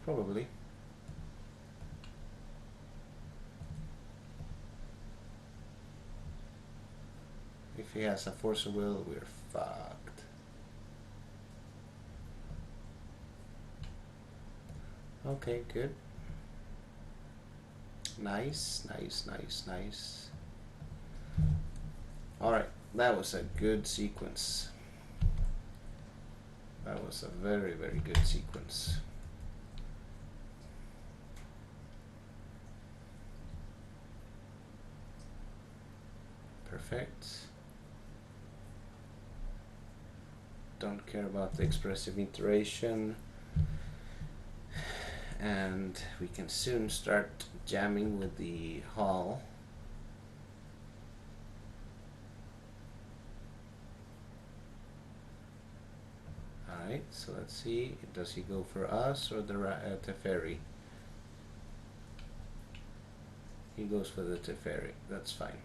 Probably. If he has a Force of Will, we're fucked. Okay, good. Nice, nice, nice, nice. Alright, that was a good sequence. That was a very, very good sequence. Perfect. Don't care about the expressive iteration. And we can soon start jamming with the Hall. Alright, so let's see, does he go for us or the Teferi? He goes for the Teferi, that's fine.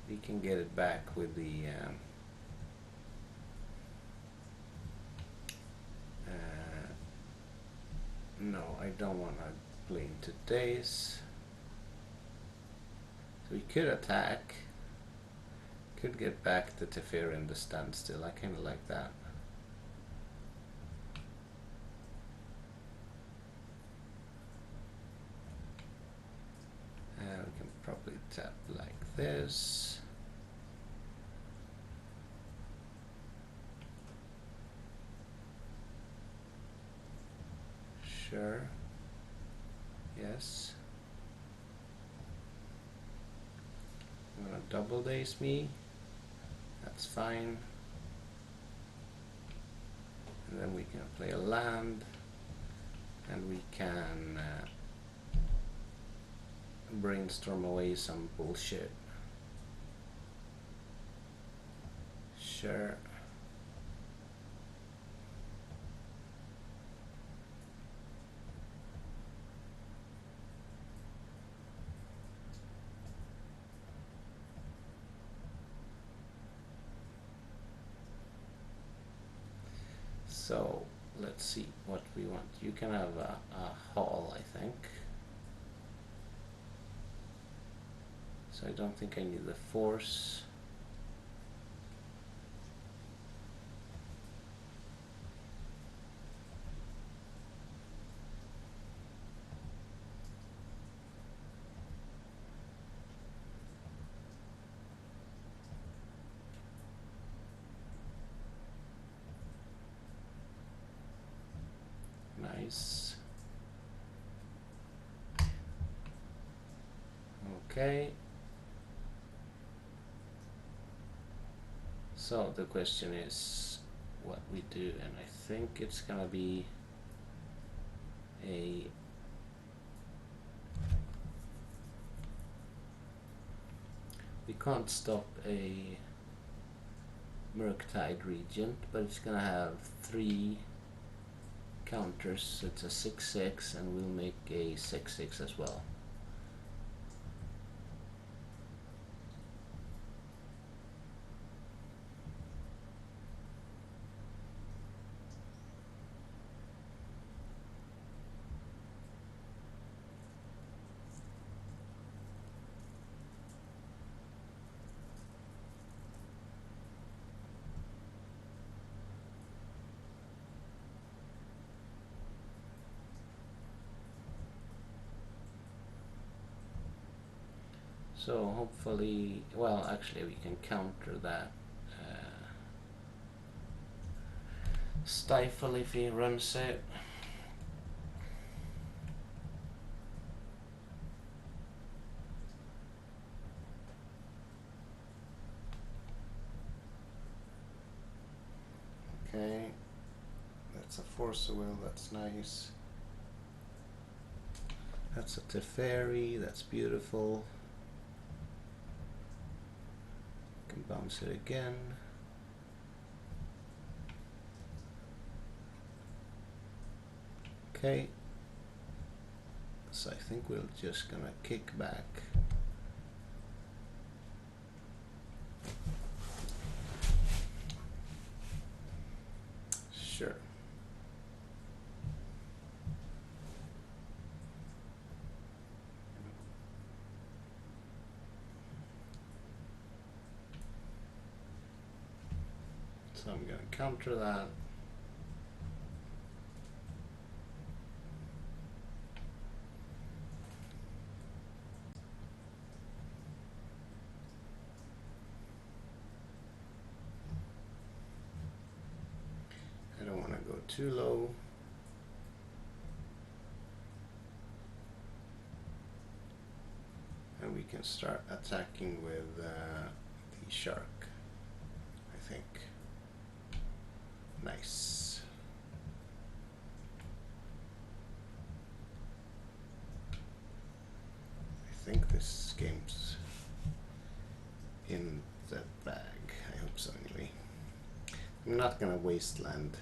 We can get it back with the no, I don't want to play into days. So we could attack. Could get back the Teferi and the standstill. I kind of like that. And we can probably tap like this. Sure. Yes. I'm gonna double daze me. That's fine. And then we can play a land, and we can brainstorm away some bullshit. Sure. So let's see what we want. You can have a hall, I think. So I don't think I need the force. Nice. Okay. So the question is what we do, and I think it's gonna be a we can't stop a Murktide Regent, but it's gonna have 3 counters. It's a 6/6, and we'll make a 6/6 as well. So hopefully, well, actually we can counter that stifle if he runs it. Okay, that's a Force of Will, that's nice. That's a Teferi, that's beautiful. Can bounce it again. Okay, so I think we're just gonna kick back. Sure. So I'm gonna counter that. I don't want to go too low. And we can start attacking with the shark, I think. Nice. I think this game's in the bag. I hope so anyway. I'm not gonna waste land.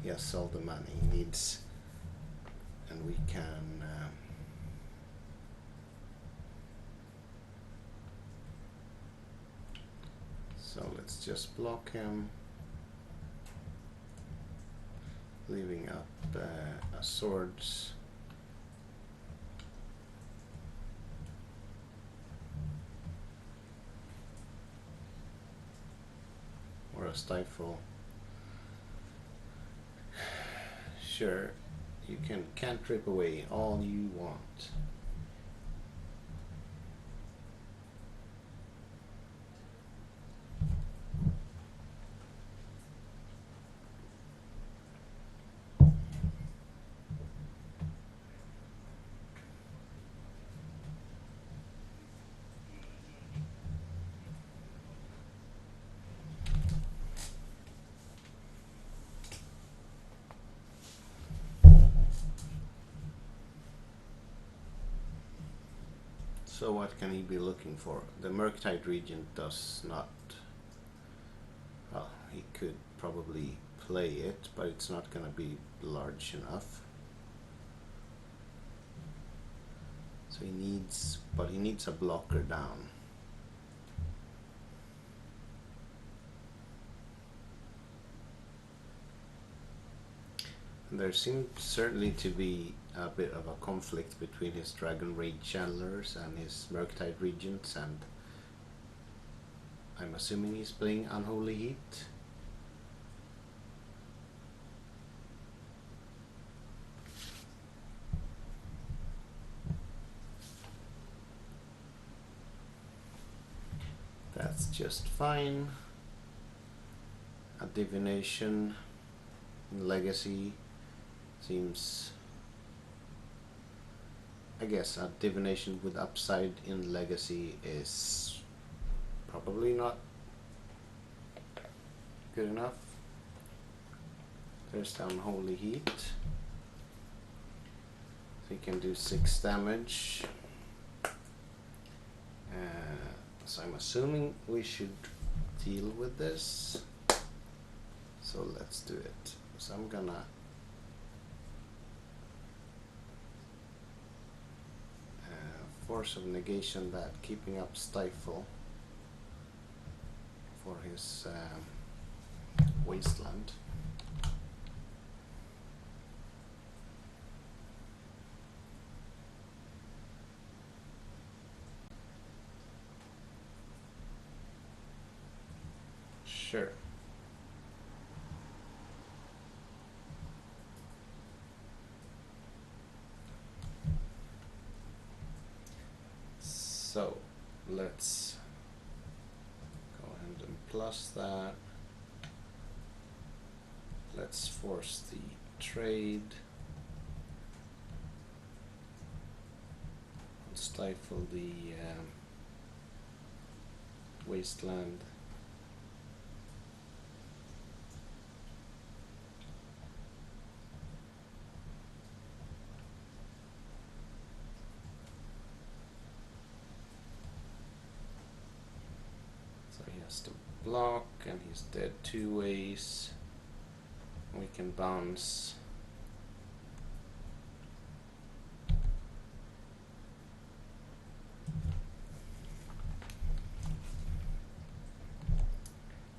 He has all the money he needs, and we can so let's just block him, leaving up a swords. Or a stifle. Sure, you can cantrip away all you want. So what can he be looking for? The Murktide Regent does not... Well, he could probably play it, but it's not going to be large enough. So he needs... but he needs a blocker down. There seems certainly to be a bit of a conflict between his Dragon Raid Channelers and his Murktide Regents, and I'm assuming he's playing Unholy Heat. That's just fine. A Divination in Legacy seems... I guess a Divination with upside in Legacy is probably not good enough. There's the Unholy Heat. So he can do 6 damage. So I'm assuming we should deal with this. So let's do it. So I'm gonna Force of Negation that, keeping up Stifle for his Wasteland. Sure. So let's go ahead and plus that. Let's force the trade. I'll stifle the Wasteland. To block, and he's dead 2 ways. We can bounce.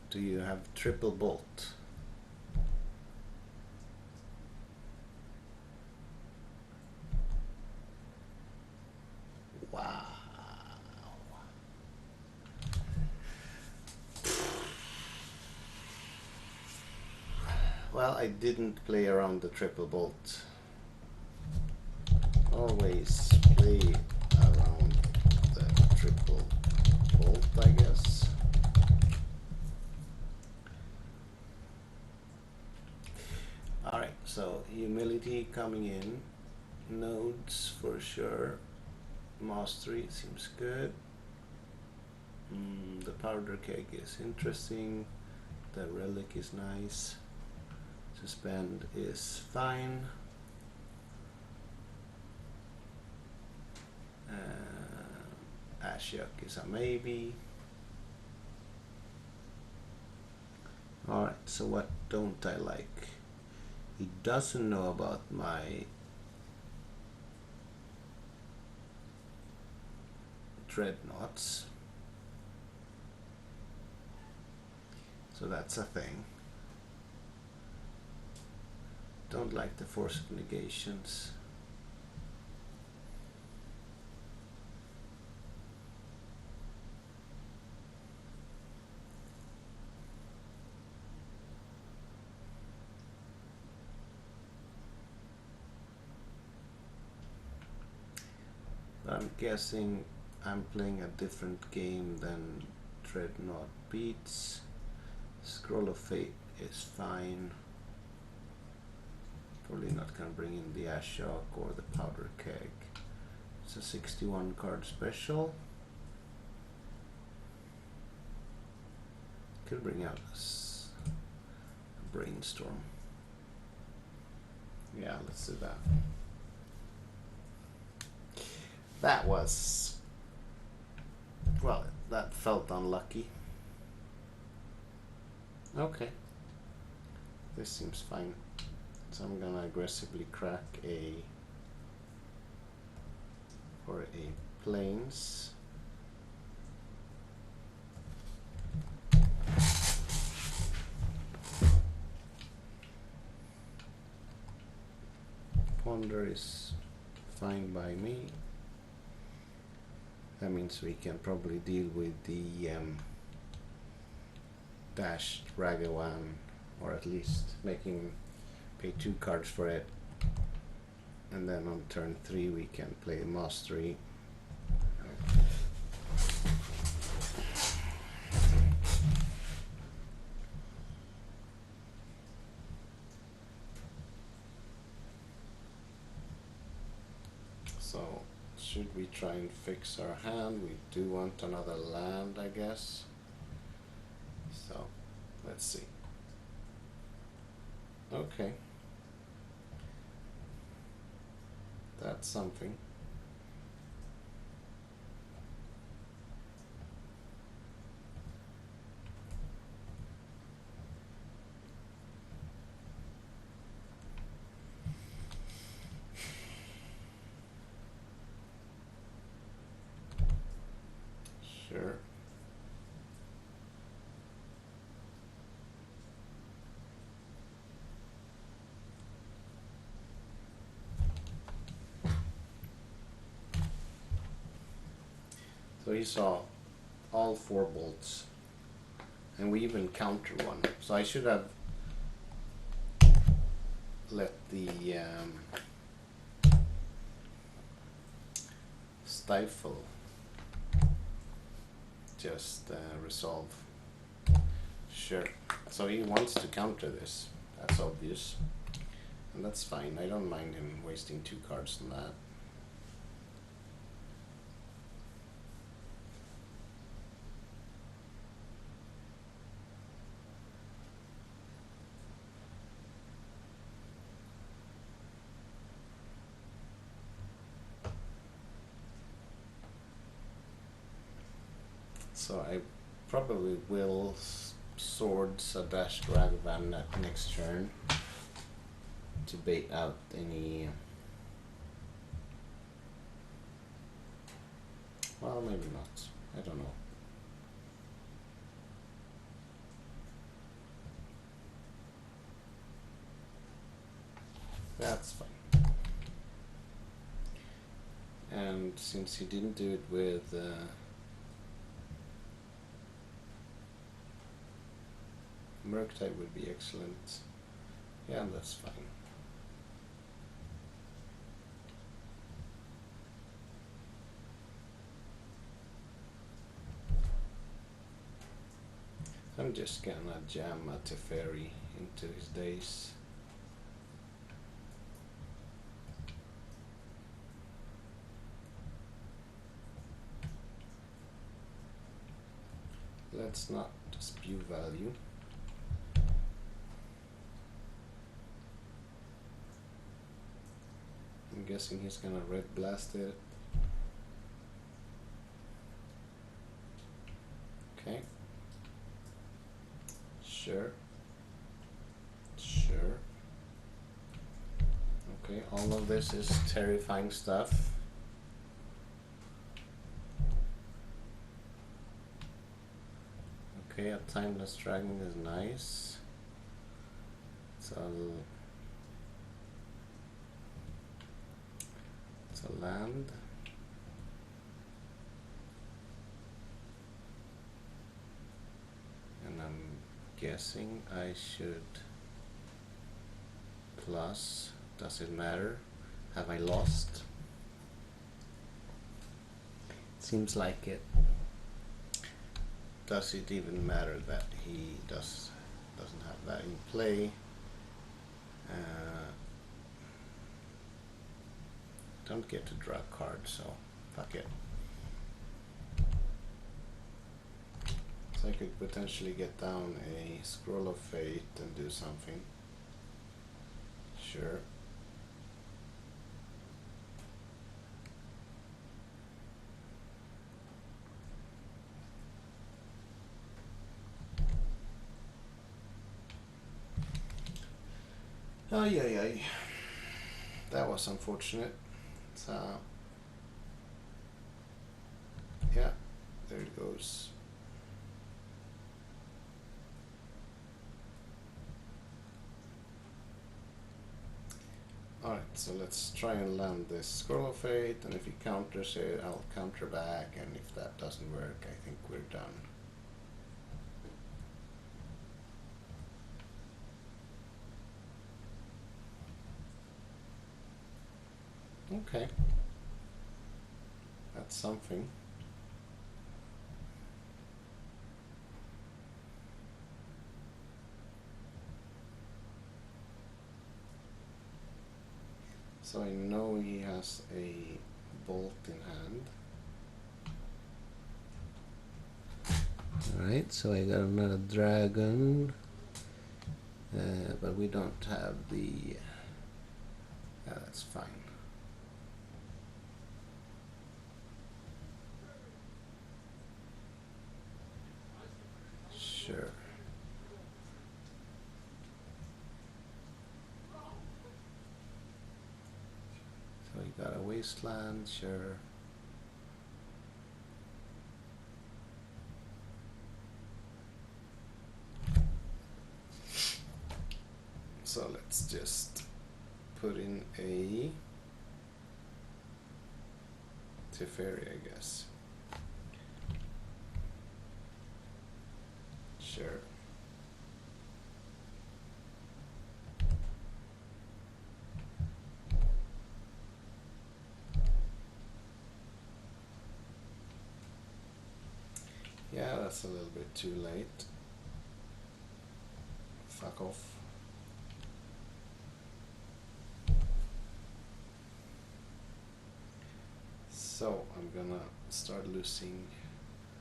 Do you have triple bolt? Wow. Well, I didn't play around the triple bolt. Always play around the triple bolt, I guess. Alright, so humility coming in. Nodes for sure. Mastery seems good. The powder keg is interesting. The relic is nice. Suspend is fine. Ashiok is a maybe. Alright, so what don't I like? He doesn't know about my dreadnoughts. So that's a thing. Don't like the Force of Negations. I'm guessing I'm playing a different game than Dreadnought Beats. Scroll of Fate is fine. Probably not gonna bring in the Ashiok or the Powder Keg. It's a 61 card special. Could bring out a Brainstorm. Yeah, let's do that. That was Well, that felt unlucky. Okay. This seems fine. So I'm gonna aggressively crack for a plains. Ponder is fine by me. That means we can probably deal with the dashed Ragavan, or at least making him pay 2 cards for it. And then on turn 3 we can play Mastery. So should we try and fix our hand? We do want another land, I guess. So let's see. Okay. That's something. Sure. So he saw all 4 bolts, and we even counter one. So I should have let the stifle just resolve. Sure. So he wants to counter this. That's obvious, and that's fine. I don't mind him wasting 2 cards on that. So I probably will swords a dashed Ragavan next turn to bait out any. Well, maybe not. I don't know. That's fine. And since he didn't do it with Murktide would be excellent. Yeah, that's fine. I'm just gonna jam a Teferi into his days. Let's not spew value. I'm guessing he's gonna red blast it. Okay. Sure. Sure. Okay, all of this is terrifying stuff. Okay, a timeless dragon is nice. So it's a land. And I'm guessing I should plus. Does it matter? Have I lost? Seems like it. Does it even matter that he doesn't have that in play? Don't get to draw a card, so fuck it. So I could potentially get down a Scroll of Fate and do something. Sure. Oh yeah. That was unfortunate. So yeah, there it goes. Alright, so let's try and land this Scroll of Fate, and if he counters it, I'll counter back, and if that doesn't work, I think we're done. Okay. That's something. So I know he has a bolt in hand. Alright, so I got another dragon. But we don't have the... Yeah, that's fine. Sure. So we got a wasteland, sure. So let's just put in a Teferi, I guess. Sure. Yeah, that's a little bit too late. Fuck off. So I'm gonna start losing.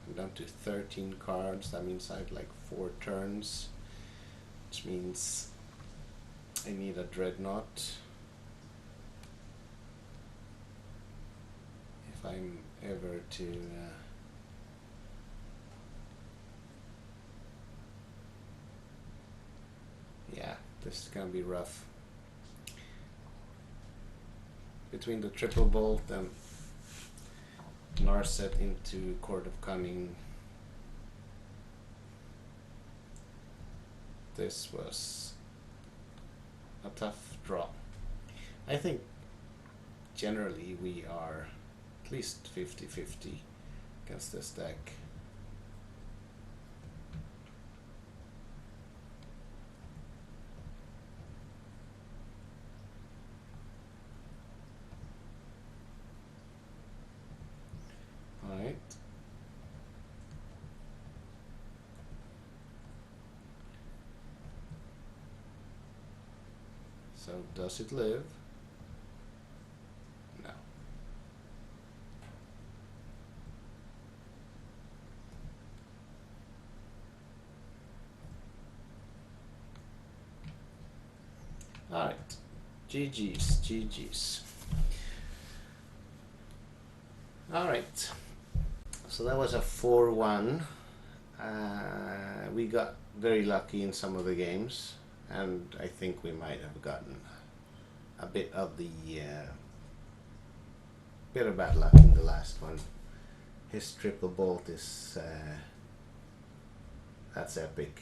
I'm down to 13 cards. That means I have like 4 turns, which means I need a Dreadnought if I'm ever to yeah, this is gonna be rough. Between the triple bolt and Narset into Court of Cunning, this was a tough draw. I think generally we are at least 50-50 against this deck. Alright. So does it live? No. Alright. GG's. Alright. So that was a 4-1. We got very lucky in some of the games, and I think we might have gotten a bit of the bit of bad luck in the last one. His triple bolt is that's epic.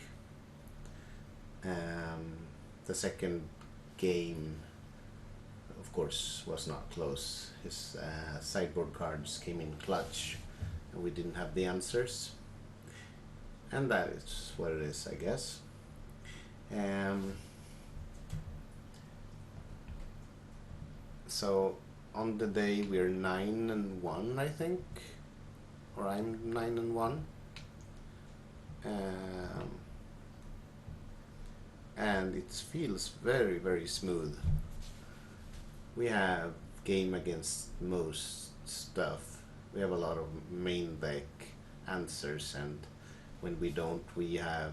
The second game, of course, was not close. His sideboard cards came in clutch, and we didn't have the answers. And that is what it is, I guess. So on the day we're 9-1, I think, or I'm 9-1. And it feels very, very smooth. We have game against most stuff. We have a lot of main deck answers, and when we don't, we have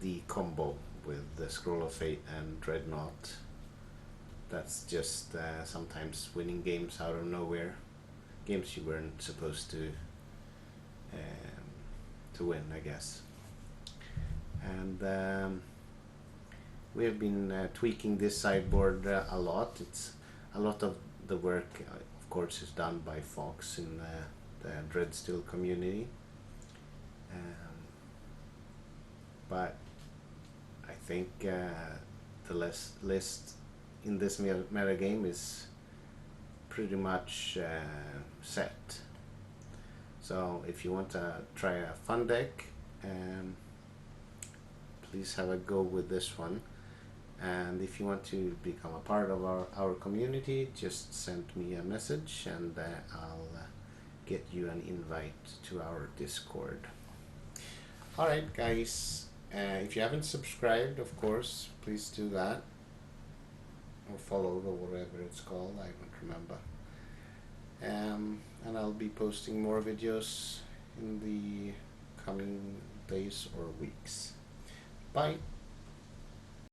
the combo with the Scroll of Fate and Dreadnought. That's just sometimes winning games out of nowhere, games you weren't supposed to win, I guess. And we have been tweaking this sideboard a lot. It's a lot of the work, of course, is done by Fox in the Dreadstill community. But I think the list in this meta game is pretty much set. So if you want to try a fun deck, please have a go with this one. And if you want to become a part of our community, just send me a message and I'll get you an invite to our Discord. Alright guys, if you haven't subscribed, of course, please do that. Or followed, or whatever it's called, I don't remember. And I'll be posting more videos in the coming days or weeks. Bye!